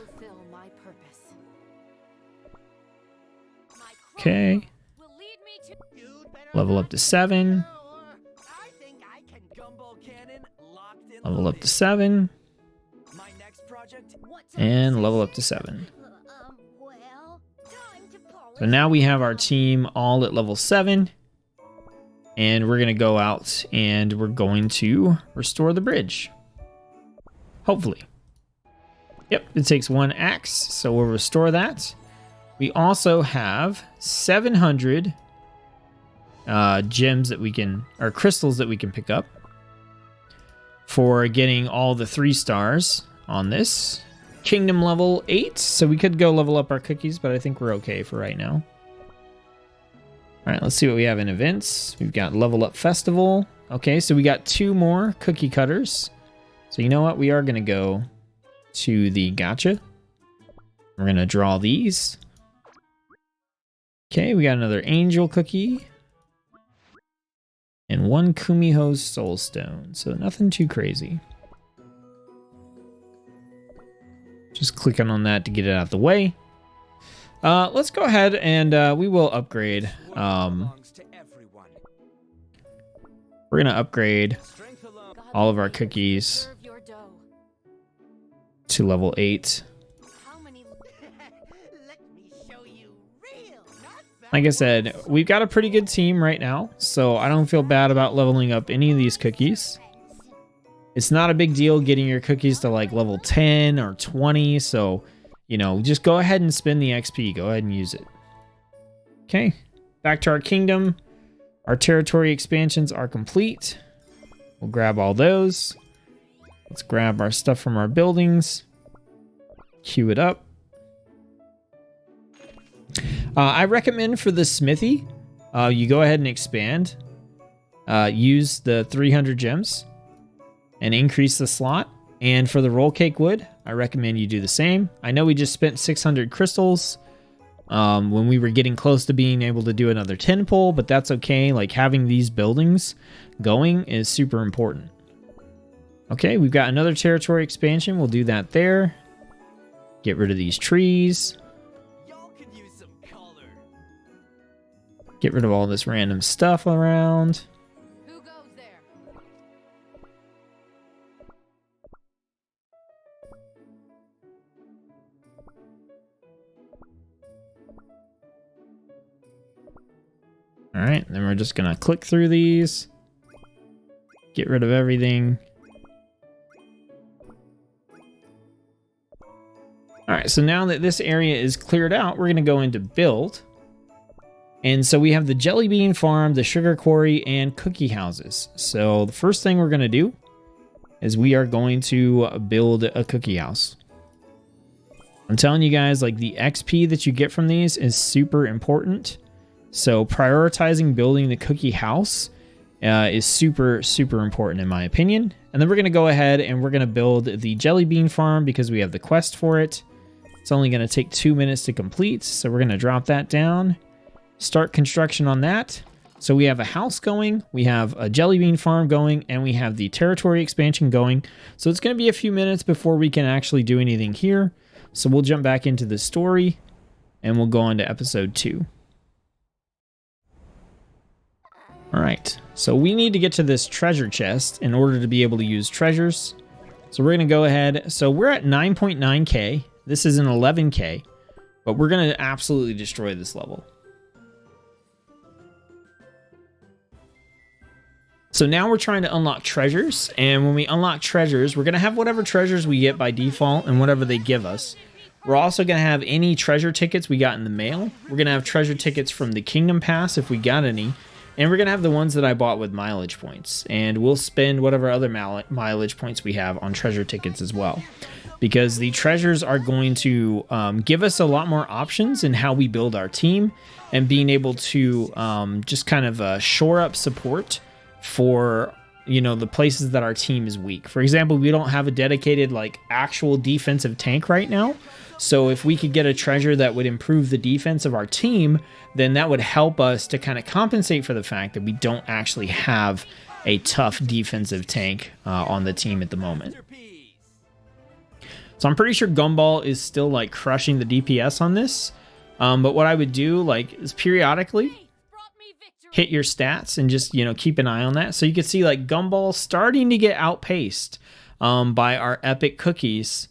Okay. Level up to 7. Level up to 7. And level up to 7. So now we have our team all at level 7. And we're going to go out and we're going to restore the bridge. Hopefully. Yep, it takes 1 axe, so we'll restore that. We also have 700 gems that we can, or crystals that we can pick up for getting all the 3 stars on this. Kingdom level 8, so we could go level up our cookies, but I think we're okay for right now. All right, let's see what we have in events. We've got level up festival. Okay, so we got 2 more cookie cutters. So you know what? We are going to go to the gotcha. We're going to draw these. Okay, we got another angel cookie. And 1 Kumiho's soul stone. So nothing too crazy. Just clicking on that to get it out of the way. Let's go ahead and we will upgrade. We're going to upgrade all of our cookies to level 8. Like I said, we've got a pretty good team right now, so I don't feel bad about leveling up any of these cookies. It's not a big deal getting your cookies to like level 10 or 20, so, you know, just go ahead and spend the XP. Go ahead and use it. Okay, back to our kingdom. Our territory expansions are complete. We'll grab all those. Let's grab our stuff from our buildings. Queue it up. I recommend for the smithy, you go ahead and expand. Use the 300 gems and increase the slot. And for the roll cake wood, I recommend you do the same. I know we just spent 600 crystals when we were getting close to being able to do another 10 pull, but that's okay. Like having these buildings going is super important. Okay, we've got another territory expansion. We'll do that there. Get rid of these trees. Y'all could use some color. Get rid of all this random stuff around. Who goes there? All right, then we're just gonna click through these. Get rid of everything. All right, so now that this area is cleared out, we're gonna go into build. And so we have the jelly bean farm, the sugar quarry, and cookie houses. So the first thing we're gonna do is we are going to build a cookie house. I'm telling you guys, like, the XP that you get from these is super important. So prioritizing building the cookie house is super, super important in my opinion. And then we're gonna go ahead and we're gonna build the jelly bean farm because we have the quest for it. It's only gonna take 2 minutes to complete. So we're gonna drop that down, start construction on that. So we have a house going, we have a jelly bean farm going, and we have the territory expansion going. So it's gonna be a few minutes before we can actually do anything here. So we'll jump back into the story and we'll go on to episode 2. All right, so we need to get to this treasure chest in order to be able to use treasures. So we're gonna go ahead. So we're at 9.9K. This is an 11K, but we're gonna absolutely destroy this level. So now we're trying to unlock treasures, and when we unlock treasures, we're gonna have whatever treasures we get by default and whatever they give us. We're also gonna have any treasure tickets we got in the mail. We're gonna have treasure tickets from the Kingdom Pass if we got any. And we're going to have the ones that I bought with mileage points. And we'll spend whatever other mileage points we have on treasure tickets as well. Because the treasures are going to give us a lot more options in how we build our team. And being able to just kind of shore up support for, you know, the places that our team is weak. For example, we don't have a dedicated, like, actual defensive tank right now. So if we could get a treasure that would improve the defense of our team, then that would help us to kind of compensate for the fact that we don't actually have a tough defensive tank on the team at the moment. So I'm pretty sure Gumball is still, like, crushing the DPS on this. But what I would do, like, is periodically hit your stats and just, you know, keep an eye on that. So you can see, like, Gumball starting to get outpaced by our epic cookies.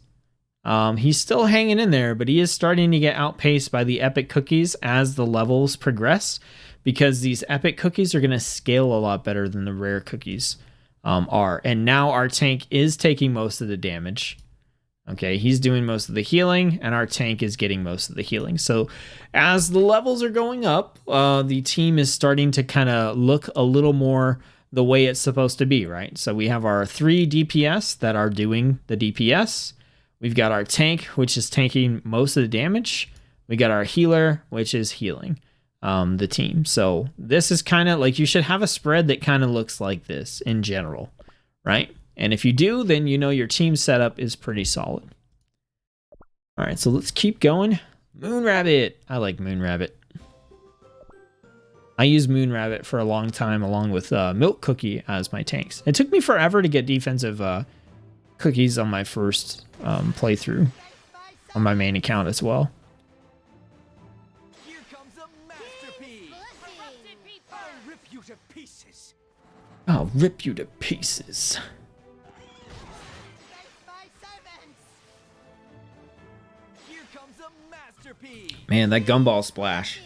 He's still hanging in there, but he is starting to get outpaced by the epic cookies as the levels progress, because these epic cookies are going to scale a lot better than the rare cookies are. And now our tank is taking most of the damage. Okay, he's doing most of the healing, and our tank is getting most of the healing. So as the levels are going up, the team is starting to kind of look a little more the way it's supposed to be, right? So we have our 3 DPS that are doing the DPS. We've got our tank, which is tanking most of the damage. We got our healer, which is healing the team. So this is kind of like, you should have a spread that kind of looks like this in general, right? And if you do, then you know your team setup is pretty solid. All right, so let's keep going. Moon Rabbit. I like Moon Rabbit. I used Moon Rabbit for a long time along with Milk Cookie as my tanks. It took me forever to get defensive cookies on my first playthrough on my main account as well. Here comes a masterpiece. I'll rip you to pieces. I'll rip you to pieces. Here comes a masterpiece. Man, that Gumball splash.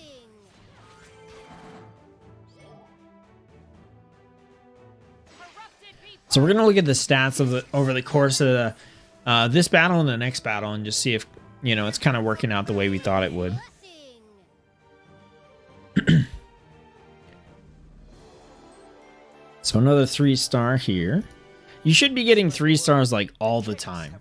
So we're gonna look at the stats of over the course of the this battle and the next battle, and just see if, you know, it's kind of working out the way we thought it would. So another 3-star here. You should be getting 3 stars like all the time,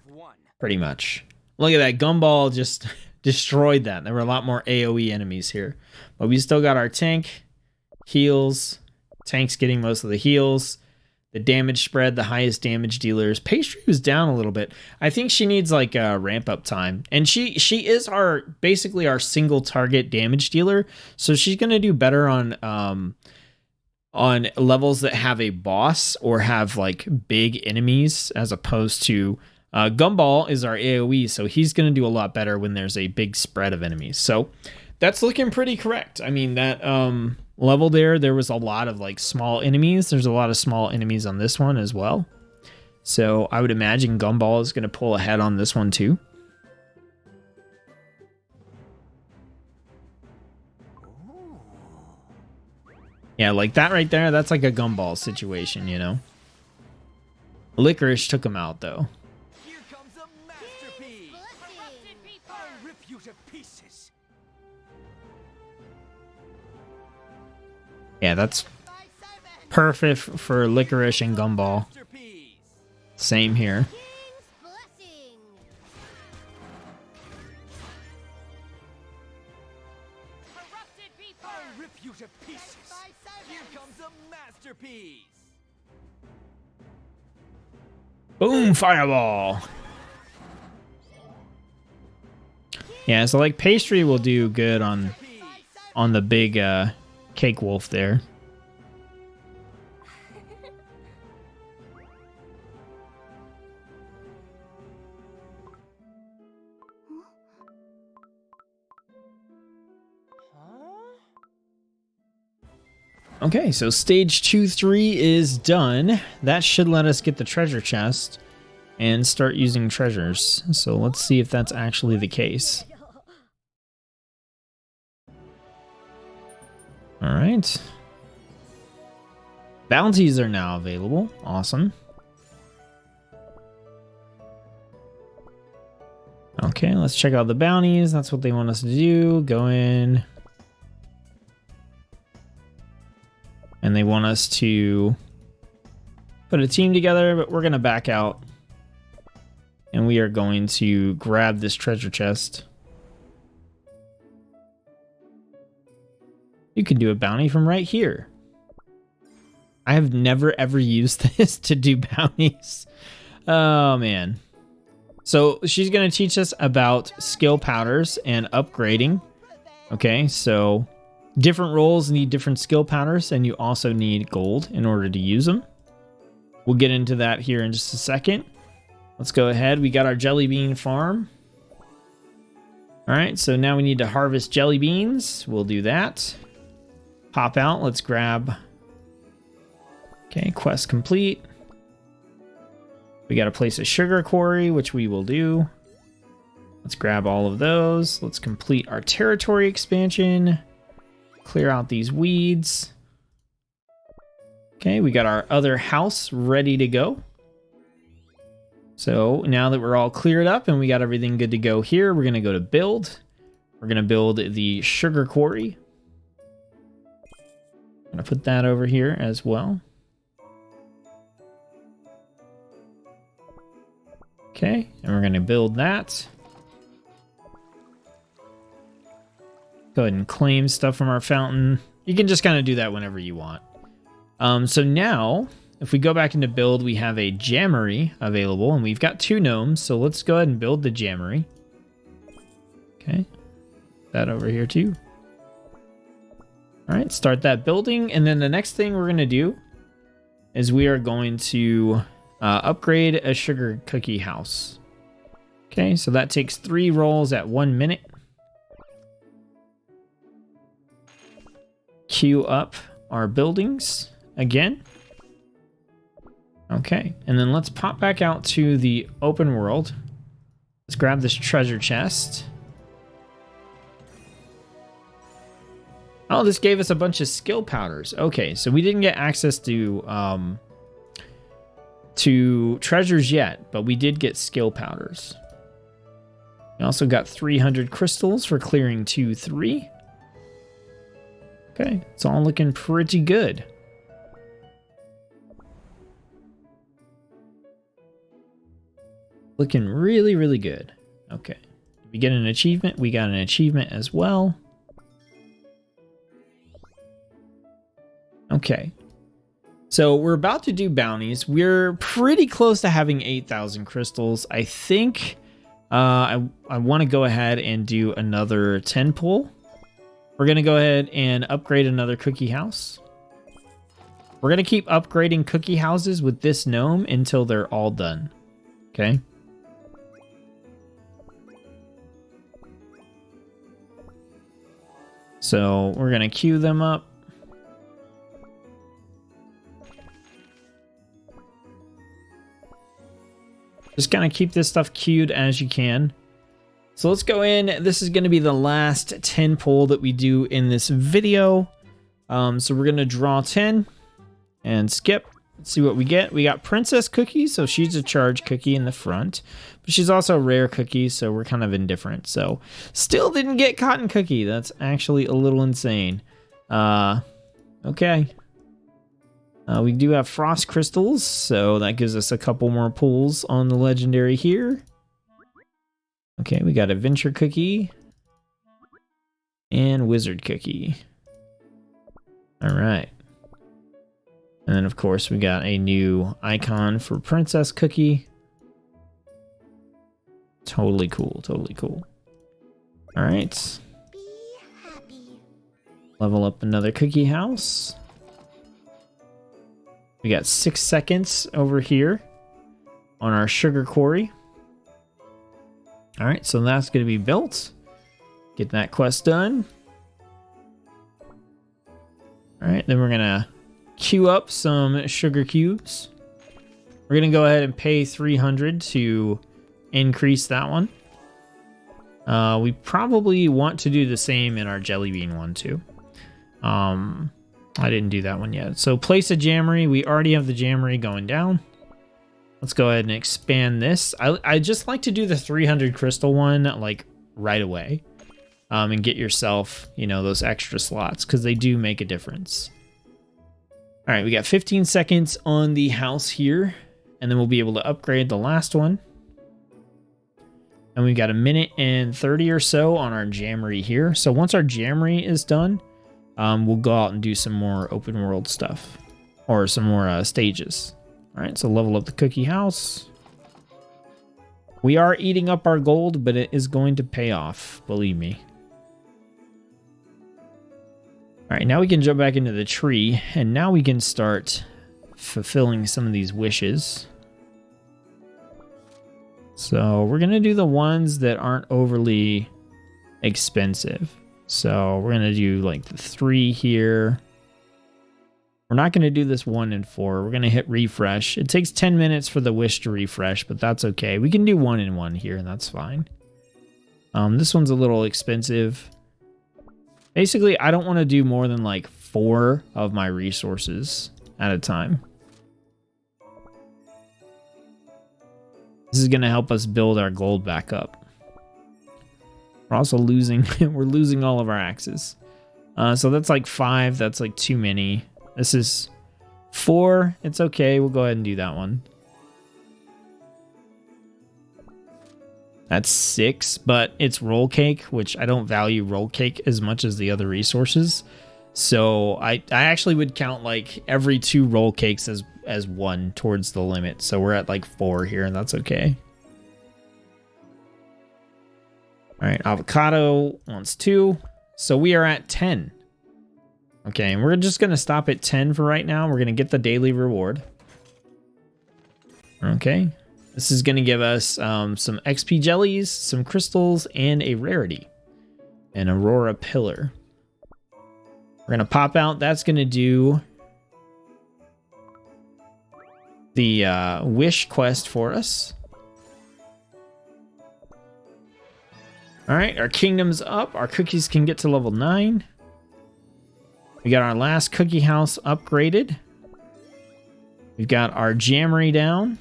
pretty much. Look at that, Gumball just destroyed that. There were a lot more AoE enemies here, but we still got our tank, heals, tank's getting most of the heals. The damage spread, the highest damage dealers. Pastry was down a little bit. I think she needs like a ramp up time. And she is our basically our single target damage dealer. So she's gonna do better on on levels that have a boss or have like big enemies, as opposed to Gumball is our AoE, so he's going to do a lot better when there's a big spread of enemies. So that's looking pretty correct. I mean, that level there was a lot of like small enemies. There's a lot of small enemies on this one as well. So I would imagine Gumball is going to pull ahead on this one too. Yeah, like that right there, that's like a Gumball situation, you know? Licorice took him out though. Here comes a masterpiece. I'll rip you to pieces. Yeah, that's perfect for Licorice and Gumball. Masterpiece. Same here. I'll rip you to pieces. Here comes a masterpiece. Boom, fireball. Yeah, so like pastry will do good on the big cake wolf there. Okay, so stage 2-3 is done. That should let us get the treasure chest and start using treasures. So let's see if that's actually the case. All right. Bounties are now available. Awesome. Okay, let's check out the bounties. That's what they want us to do. Go in. And they want us to put a team together, but we're going to back out. And we are going to grab this treasure chest. You can do a bounty from right here. I have never ever used this to do bounties. Oh, man. So she's going to teach us about skill powders and upgrading. Okay, so different roles need different skill powders, and you also need gold in order to use them. We'll get into that here in just a second. Let's go ahead. We got our jelly bean farm. All right, so now we need to harvest jelly beans. We'll do that. Pop out. Let's grab. Okay, quest complete. We got to place a sugar quarry, which we will do. Let's grab all of those. Let's complete our territory expansion. Clear out these weeds. Okay, we got our other house ready to go. So now that we're all cleared up and we got everything good to go here, we're going to go to build. We're going to build the sugar quarry. I'm going to put that over here as well. Okay, and we're going to build that. Go ahead and claim stuff from our fountain. You can just kind of do that whenever you want. So now, if we go back into build, we have a jammery available, and we've got 2 gnomes. So let's go ahead and build the jammery. Okay, that over here too. All right, start that building, and then the next thing we're going to do is we are going to upgrade a sugar cookie house. Okay, so that takes 3 rolls at 1 minute. Queue up our buildings again. Okay, and then let's pop back out to the open world. Let's grab this treasure chest. Oh, this gave us a bunch of skill powders. Okay, so we didn't get access to treasures yet, but we did get skill powders. We also got 300 crystals for clearing 2-3. Okay, it's all looking pretty good. Looking really, really good. Okay. Did we get an achievement? We got an achievement as well. Okay. So we're about to do bounties. We're pretty close to having 8,000 crystals. I think I want to go ahead and do another 10 pull. We're going to go ahead and upgrade another cookie house. We're going to keep upgrading cookie houses with this gnome until they're all done. Okay. So we're going to queue them up. Just kind of keep this stuff queued as you can. So let's go in. This is going to be the last 10 pull that we do in this video. So we're going to draw 10 and skip. Let's see what we get. We got Princess Cookie, so she's a charge cookie in the front. But she's also a rare cookie, so we're kind of indifferent. So still didn't get Cotton Cookie. That's actually a little insane. Okay. We do have Frost Crystals, so that gives us a couple more pulls on the legendary here. Okay, we got Adventure Cookie and Wizard Cookie. All right. And then, of course, we got a new icon for Princess Cookie. Totally cool, totally cool. All right. Be happy. Level up another cookie house. We got 6 seconds over here on our sugar quarry. All right, so that's going to be built. Get that quest done. All right, then we're going to queue up some sugar cubes. We're going to go ahead and pay 300 to increase that one. We probably want to do the same in our jelly bean one too. I didn't do that one yet. So place a jammery. We already have the jammery going down. Let's go ahead and expand this. I just like to do the 300 crystal one like right away. And get yourself, you know, those extra slots because they do make a difference. All right, we got 15 seconds on the house here, and then we'll be able to upgrade the last one. And we've got 1 minute and 30 or so on our jammery here. So once our jammery is done, we'll go out and do some more open world stuff or some more stages. All right, so level up the cookie house. We are eating up our gold, but it is going to pay off, believe me. All right, now we can jump back into the tree, and now we can start fulfilling some of these wishes. So we're going to do the ones that aren't overly expensive. So we're going to do like the 3 here. We're not going to do this 1 and 4. We're going to hit refresh. It takes 10 minutes for the wish to refresh, but that's okay. We can do 1 and 1 here, and that's fine. This one's a little expensive. Basically, I don't want to do more than like 4 of my resources at a time. This is going to help us build our gold back up. We're also losing, we're losing all of our axes. So that's like 5. That's like too many. This is 4. It's okay. We'll go ahead and do that one. That's 6, but it's roll cake, which I don't value roll cake as much as the other resources. So I actually would count like every 2 roll cakes as 1 towards the limit. So we're at like 4 here, and that's okay. All right, avocado wants 2. So we are at 10. Okay, and we're just going to stop at 10 for right now. We're going to get the daily reward. Okay. This is going to give us some XP jellies, some crystals, and a rarity. An Aurora Pillar. We're going to pop out. That's going to do the wish quest for us. All right, our kingdom's up. Our cookies can get to level 9. We got our last cookie house upgraded. We've got our jammery down.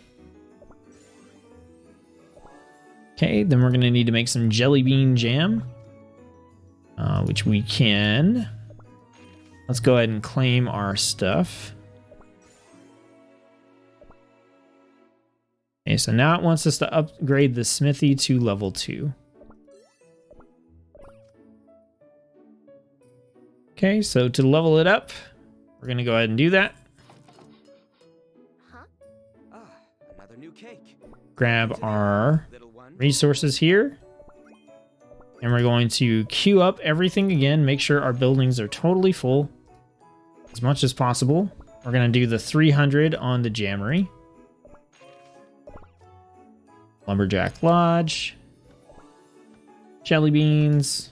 Okay, then we're going to need to make some jelly bean jam, which we can. Let's go ahead and claim our stuff. Okay, so now it wants us to upgrade the smithy to level 2. Okay, so to level it up, we're going to go ahead and do that. Huh? Another new cake. Grab our Little one. resources here. And we're going to queue up everything again. Make sure our buildings are totally full as much as possible. We're going to do the 300 on the Jammery. Lumberjack Lodge. Jelly beans.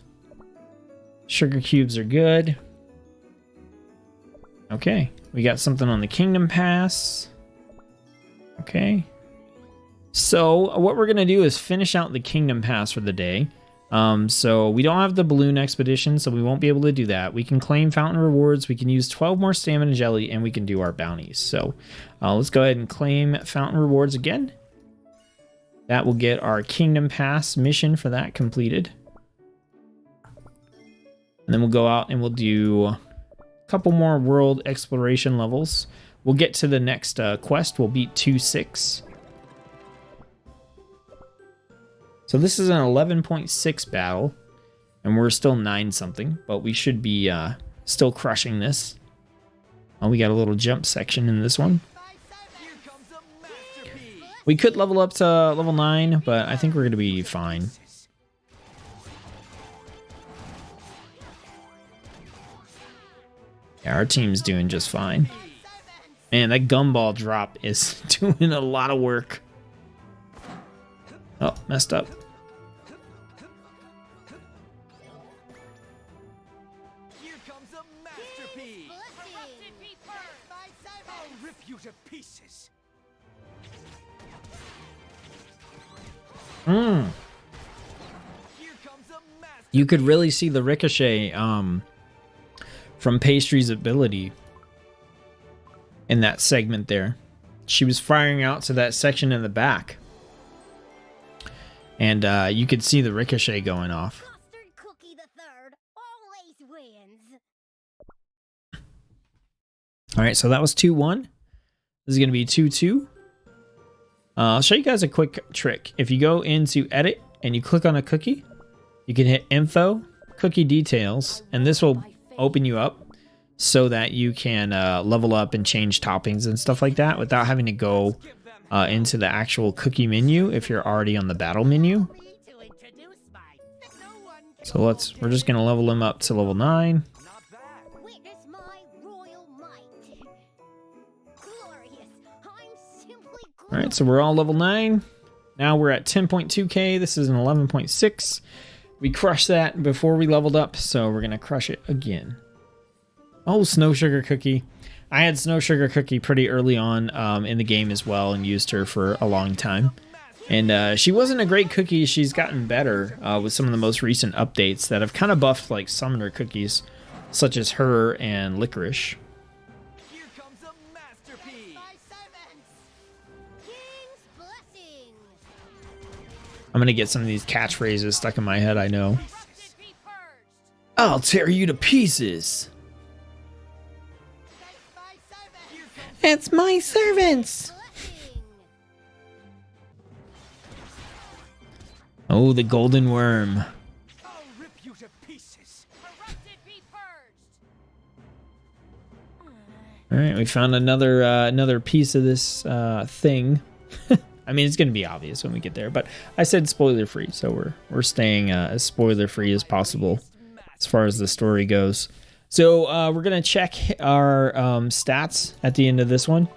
Sugar cubes are good. Okay, we got something on the Kingdom Pass. Okay. So what we're going to do is finish out the Kingdom Pass for the day. So we don't have the balloon expedition, so we won't be able to do that. We can claim fountain rewards. We can use 12 more stamina jelly, and we can do our bounties. So let's go ahead and claim fountain rewards again. That will get our Kingdom Pass mission for that completed. And then we'll go out and we'll do a couple more world exploration levels. We'll get to the next quest. We'll beat 2-6. So this is an 11.6 battle, and we're still 9 something, but we should be still crushing this. Oh, we got a little jump section in this one. We could level up to level 9, but I think we're going to be fine. Yeah, our team's doing just fine. Man, that gumball drop is doing a lot of work. Oh, messed up. Here comes a masterpiece. I'll rip you to pieces. Mm. Here comes a masterpiece. You could really see the ricochet from Pastry's ability in that segment there. She was firing out to that section in the back. And you could see the ricochet going off. Custard Cookie the Third always wins. All right, so that was 2-1. This is going to be 2-2. I'll show you guys a quick trick. If you go into Edit and you click on a cookie, you can hit Info, Cookie Details, and this will open you up so that you can level up and change toppings and stuff like that without having to go into the actual cookie menu if you're already on the battle menu. So we're just gonna level him up to level 9. Witness my royal might. Glorious. I'm simply All right, so we're all level 9. Now we're at 10.2k. This is an 11.6. We crushed that before we leveled up, so we're gonna crush it again. Oh, Snow Sugar Cookie. I had Snow Sugar Cookie pretty early on in the game as well and used her for a long time. And she wasn't a great cookie. She's gotten better with some of the most recent updates that have kind of buffed like summoner cookies, such as her and Licorice. Here comes a masterpiece. my servants. King's blessings. I'm going to get some of these catchphrases stuck in my head, I know. Trusted be purged. I'll tear you to pieces. It's my servants. Blessing. Oh, the golden worm. I'll rip you to pieces. Corrupted be purged. All right, we found another piece of this thing. I mean, it's going to be obvious when we get there, but I said spoiler free, so we're staying as spoiler free as possible as far as the story goes. So we're going to check our stats at the end of this one.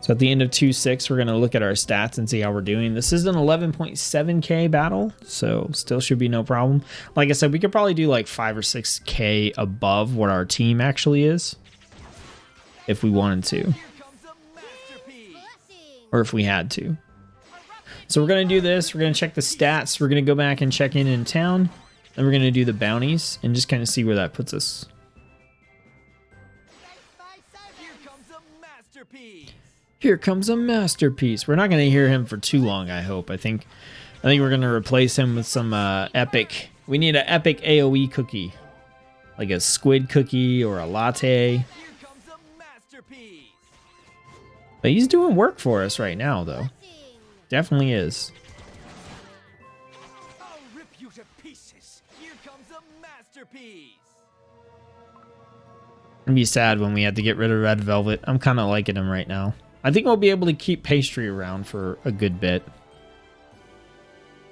So at the end of 2-6, we're going to look at our stats and see how we're doing. This is an 11.7k battle, so still should be no problem. Like I said, we could probably do like 5 or 6k above what our team actually is if we wanted to, Here comes a masterpiece. Blessing. or if we had to. So we're going to do this. We're going to check the stats. We're going to go back and check in town. Then we're going to do the bounties and just kind of see where that puts us. Here comes a masterpiece. Here comes a masterpiece. We're not going to hear him for too long, I hope. I think we're going to replace him with some epic. We need an epic AoE cookie. Like a squid cookie or a latte. Here comes a masterpiece. But he's doing work for us right now, though. Blessing. Definitely is. I'll rip you to pieces. Here comes a masterpiece. It'd be sad when we had to get rid of Red Velvet. I'm kind of liking him right now. I think we'll be able to keep Pastry around for a good bit.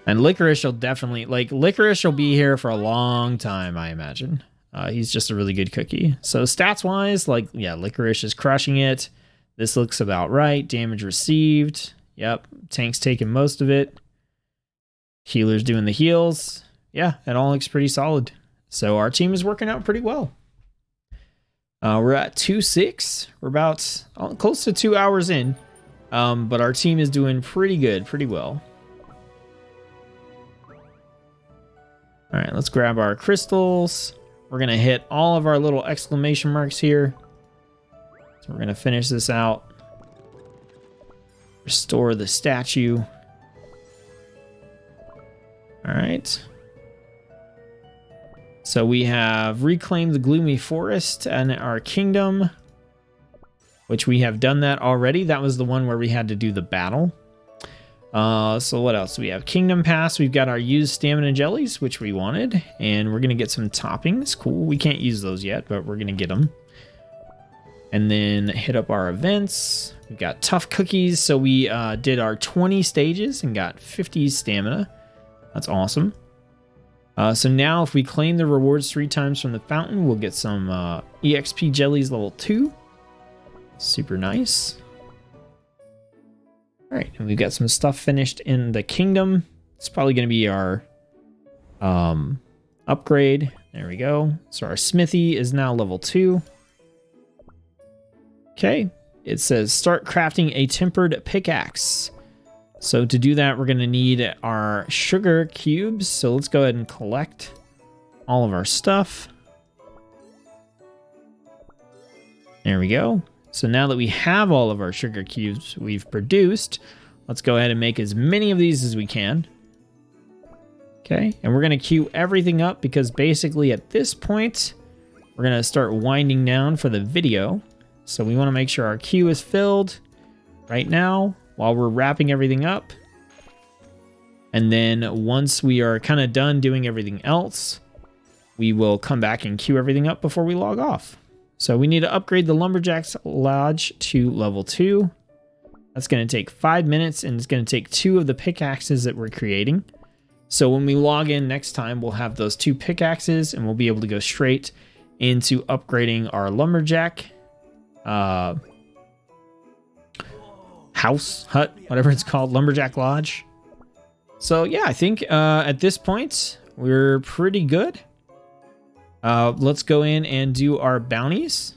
And Licorice will definitely... Like, Licorice will be here for a long time, I imagine. He's just a really good cookie. So stats wise, like, yeah, Licorice is crushing it. This looks about right. Damage received. Yep. Tank's taking most of it. Healer's doing the heals. Yeah, it all looks pretty solid. So our team is working out pretty well. We're at 2-6. We're about close to 2 hours in. But our team is doing pretty good, pretty well. All right, let's grab our crystals. We're going to hit all of our little exclamation marks here. So we're going to finish this out. Restore the statue. All right. So we have reclaimed the gloomy forest and our kingdom, which we have done that already. That was the one where we had to do the battle. So what else? We have Kingdom Pass. We've got our used stamina jellies, which we wanted, and we're going to get some toppings. Cool. We can't use those yet, but we're going to get them. And then hit up our events. We've got tough cookies. So we did our 20 stages and got 50 stamina. That's awesome. So now if we claim the rewards 3 times from the fountain, we'll get some EXP jellies level 2. Super nice. All right, and we've got some stuff finished in the kingdom. It's probably going to be our upgrade. There we go. So our smithy is now level 2. Okay, it says start crafting a tempered pickaxe. So to do that, we're going to need our sugar cubes. So let's go ahead and collect all of our stuff. There we go. So now that we have all of our sugar cubes we've produced, let's go ahead and make as many of these as we can. Okay, and we're going to queue everything up because basically at this point, we're going to start winding down for the video. So we want to make sure our queue is filled right now while we're wrapping everything up. And then once we are kind of done doing everything else, we will come back and queue everything up before we log off. So we need to upgrade the Lumberjack's Lodge to level 2. That's going to take 5 minutes, and it's going to take 2 of the pickaxes that we're creating. So when we log in next time, we'll have those 2 pickaxes, and we'll be able to go straight into upgrading our Lumberjack house, hut, whatever it's called, Lumberjack Lodge. So yeah, I think at this point, we're pretty good. Let's go in and do our bounties.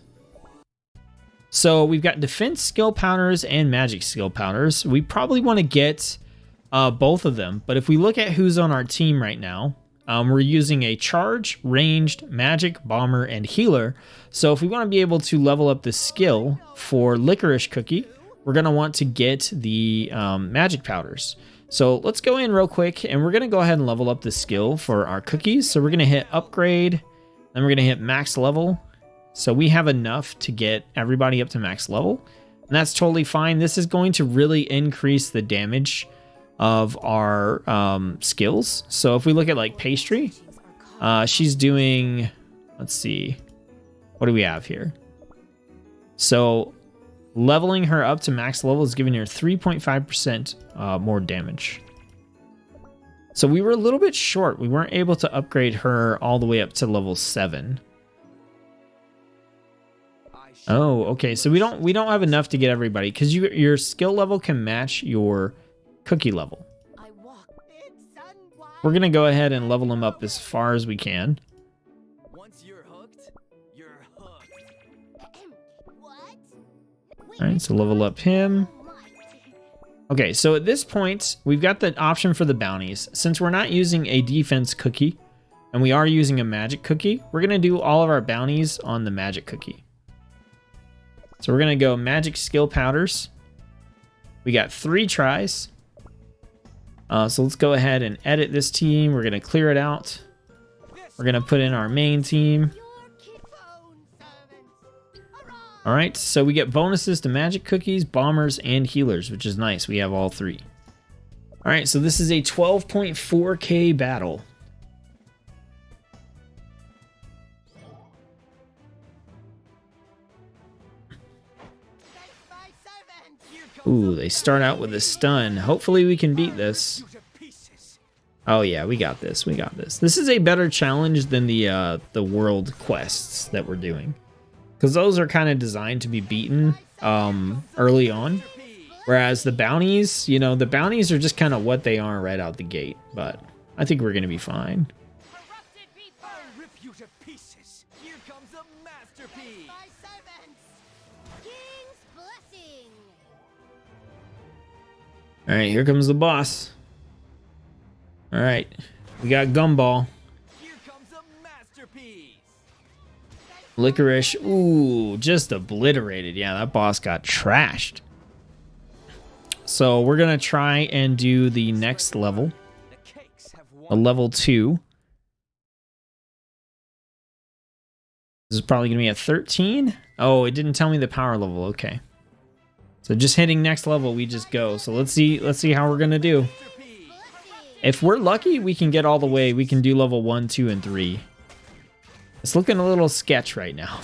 So we've got defense skill powders and magic skill powders. We probably want to get both of them, but if we look at who's on our team right now, we're using a charge, ranged, magic, bomber, and healer. So if we want to be able to level up the skill for Licorice Cookie, we're going to want to get the magic powders. So let's go in real quick, and we're going to go ahead and level up the skill for our cookies. So we're going to hit upgrade. Then we're going to hit max level. So we have enough to get everybody up to max level. And that's totally fine. This is going to really increase the damage of our skills. So if we look at like pastry, she's doing, let's see, what do we have here? So leveling her up to max level is giving her 3.5% more damage. So we were a little bit short. We weren't able to upgrade her all the way up to level 7. Oh, okay. So we don't have enough to get everybody because your skill level can match your cookie level. We're gonna go ahead and level them up as far as we can. Once you're hooked, you're hooked. All right, so level up him. Okay, so at this point, we've got the option for the bounties. Since we're not using a defense cookie, and we are using a magic cookie, we're going to do all of our bounties on the magic cookie. So we're going to go magic skill powders. We got 3 tries. So let's go ahead and edit this team. We're going to clear it out. We're going to put in our main team. All right, so we get bonuses to magic cookies, bombers, and healers, which is nice. We have all 3. All right, so this is a 12.4K battle. Ooh, they start out with a stun. Hopefully we can beat this. Oh yeah, we got this. We got this. This is a better challenge than the world quests that we're doing, because those are kind of designed to be beaten early on, whereas the bounties, you know, the bounties are just kind of what they are right out the gate. But I think we're gonna be fine. I'll rip you to pieces. Here comes a masterpiece. My servants! King's blessing! All right, here comes the boss. All right, we got Gumball. Here comes a masterpiece. Licorice, ooh, just obliterated. Yeah, that boss got trashed. So we're gonna try and do the next level, The cakes have a won. level 2. This is probably gonna be a 13. Oh, it didn't tell me the power level. Okay, so just hitting next level, we just go. So let's see how we're gonna do. If we're lucky, we can get all the way. We can do level 1, 2, and 3. It's looking a little sketch right now,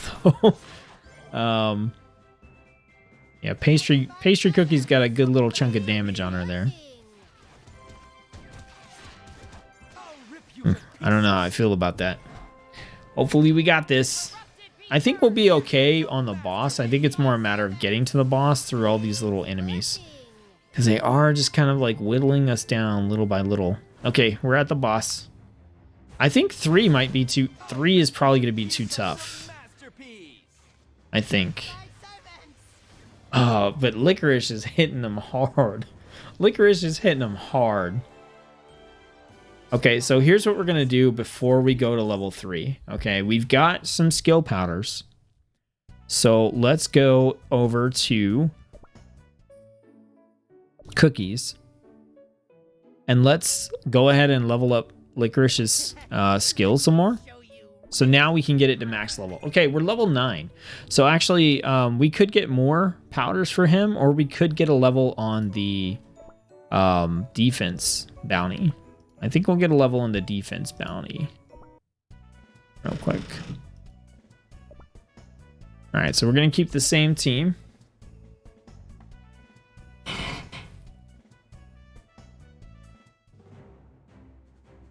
though. Yeah, pastry cookie's got a good little chunk of damage on her there. I'll rip you to I don't know how I feel about that. Hopefully we got this. I think we'll be okay on the boss. I think it's more a matter of getting to the boss through all these little enemies, because they are just kind of like whittling us down little by little. Okay, we're at the boss. I think 3 might be too... 3 is probably going to be too tough, masterpiece. I think. Oh, but Licorice is hitting them hard. Licorice is hitting them hard. Okay, so here's what we're going to do before we go to level 3. Okay, we've got some skill powders. So let's go over to cookies. And let's go ahead and level up Licorice's skill some more. So now we can get it to max level. Okay, we're level 9. So actually, we could get more powders for him, or we could get a level on the defense bounty. I think we'll get a level on the defense bounty real quick. All right, so we're going to keep the same team.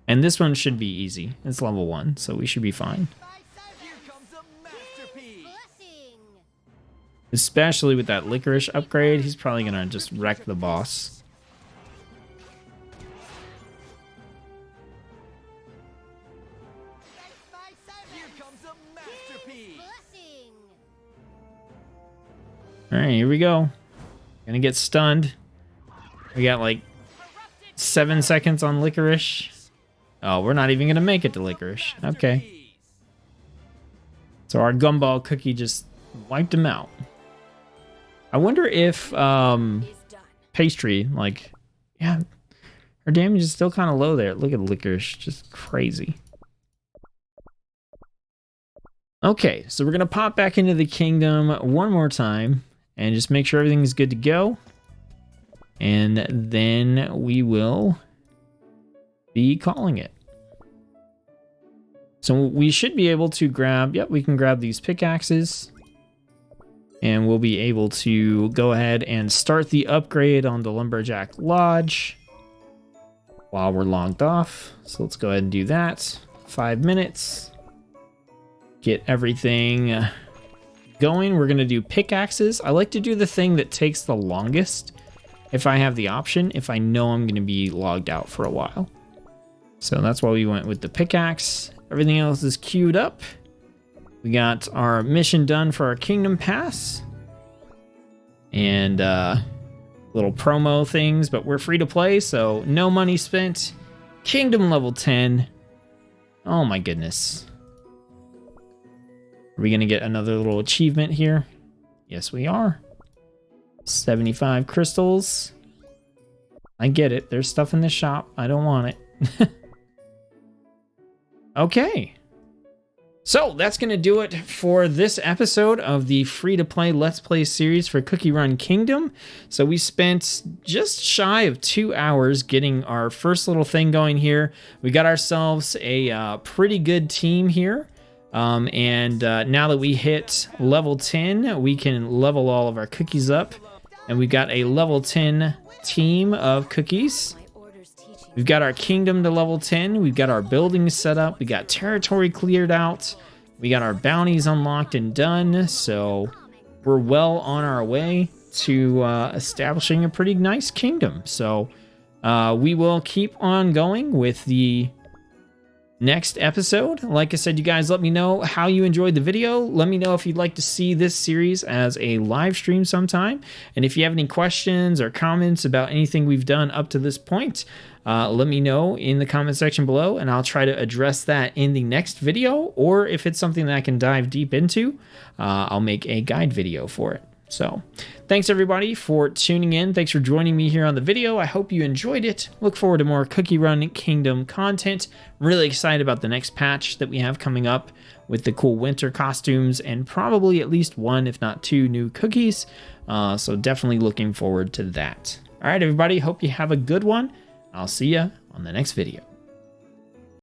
And this one should be easy. It's level 1, so we should be fine. Here comes a masterpiece. Blessing! Especially with that Licorice upgrade, he's probably going to just wreck the boss. Here comes a masterpiece. Blessing! All right, here we go. Gonna get stunned. We got like 7 seconds on Licorice. Oh, we're not even gonna make it to Licorice. Okay. So our Gumball Cookie just wiped him out. I wonder if Is done. Pastry, like, yeah, her damage is still kind of low there. Look at Licorice, just crazy. Okay, so we're gonna pop back into the kingdom one more time and just make sure everything is good to go. And then we will be calling it. So we should be able to grab, yep, we can grab these pickaxes. And we'll be able to go ahead and start the upgrade on the Lumberjack Lodge while we're logged off. So let's go ahead and do that. 5 minutes. Get everything going. We're going to do pickaxes. I like to do the thing that takes the longest if I have the option, if I know I'm going to be logged out for a while. So that's why we went with the pickaxe. Everything else is queued up. We got our mission done for our Kingdom Pass. And little promo things, but we're free to play, so no money spent. Kingdom level 10. Oh my goodness. Are we going to get another little achievement here? Yes, we are. 75 crystals. I get it. There's stuff in the shop. I don't want it. Okay. So that's going to do it for this episode of the free-to-play Let's Play series for Cookie Run Kingdom. So we spent just shy of 2 hours getting our first little thing going here. We got ourselves a pretty good team here. And now that we hit level 10, we can level all of our cookies up. And we've got a level 10 team of cookies. My orders teaching We've got our kingdom to level 10. We've got our buildings set up. We got territory cleared out. We got our bounties unlocked and done. So we're well on our way to establishing a pretty nice kingdom. So we will keep on going with the next episode. Like I said, you guys let me know how you enjoyed the video. Let me know if you'd like to see this series as a live stream sometime. And if you have any questions or comments about anything we've done up to this point, let me know in the comment section below, and I'll try to address that in the next video. Or if it's something that I can dive deep into, I'll make a guide video for it. So thanks everybody for tuning in. Thanks for joining me here on the video. I hope you enjoyed it. Look forward to more Cookie Run Kingdom content. Really excited about the next patch that we have coming up with the cool winter costumes and probably at least one, if not two, new cookies. So definitely looking forward to that. All right, everybody. Hope you have a good one. I'll see you on the next video.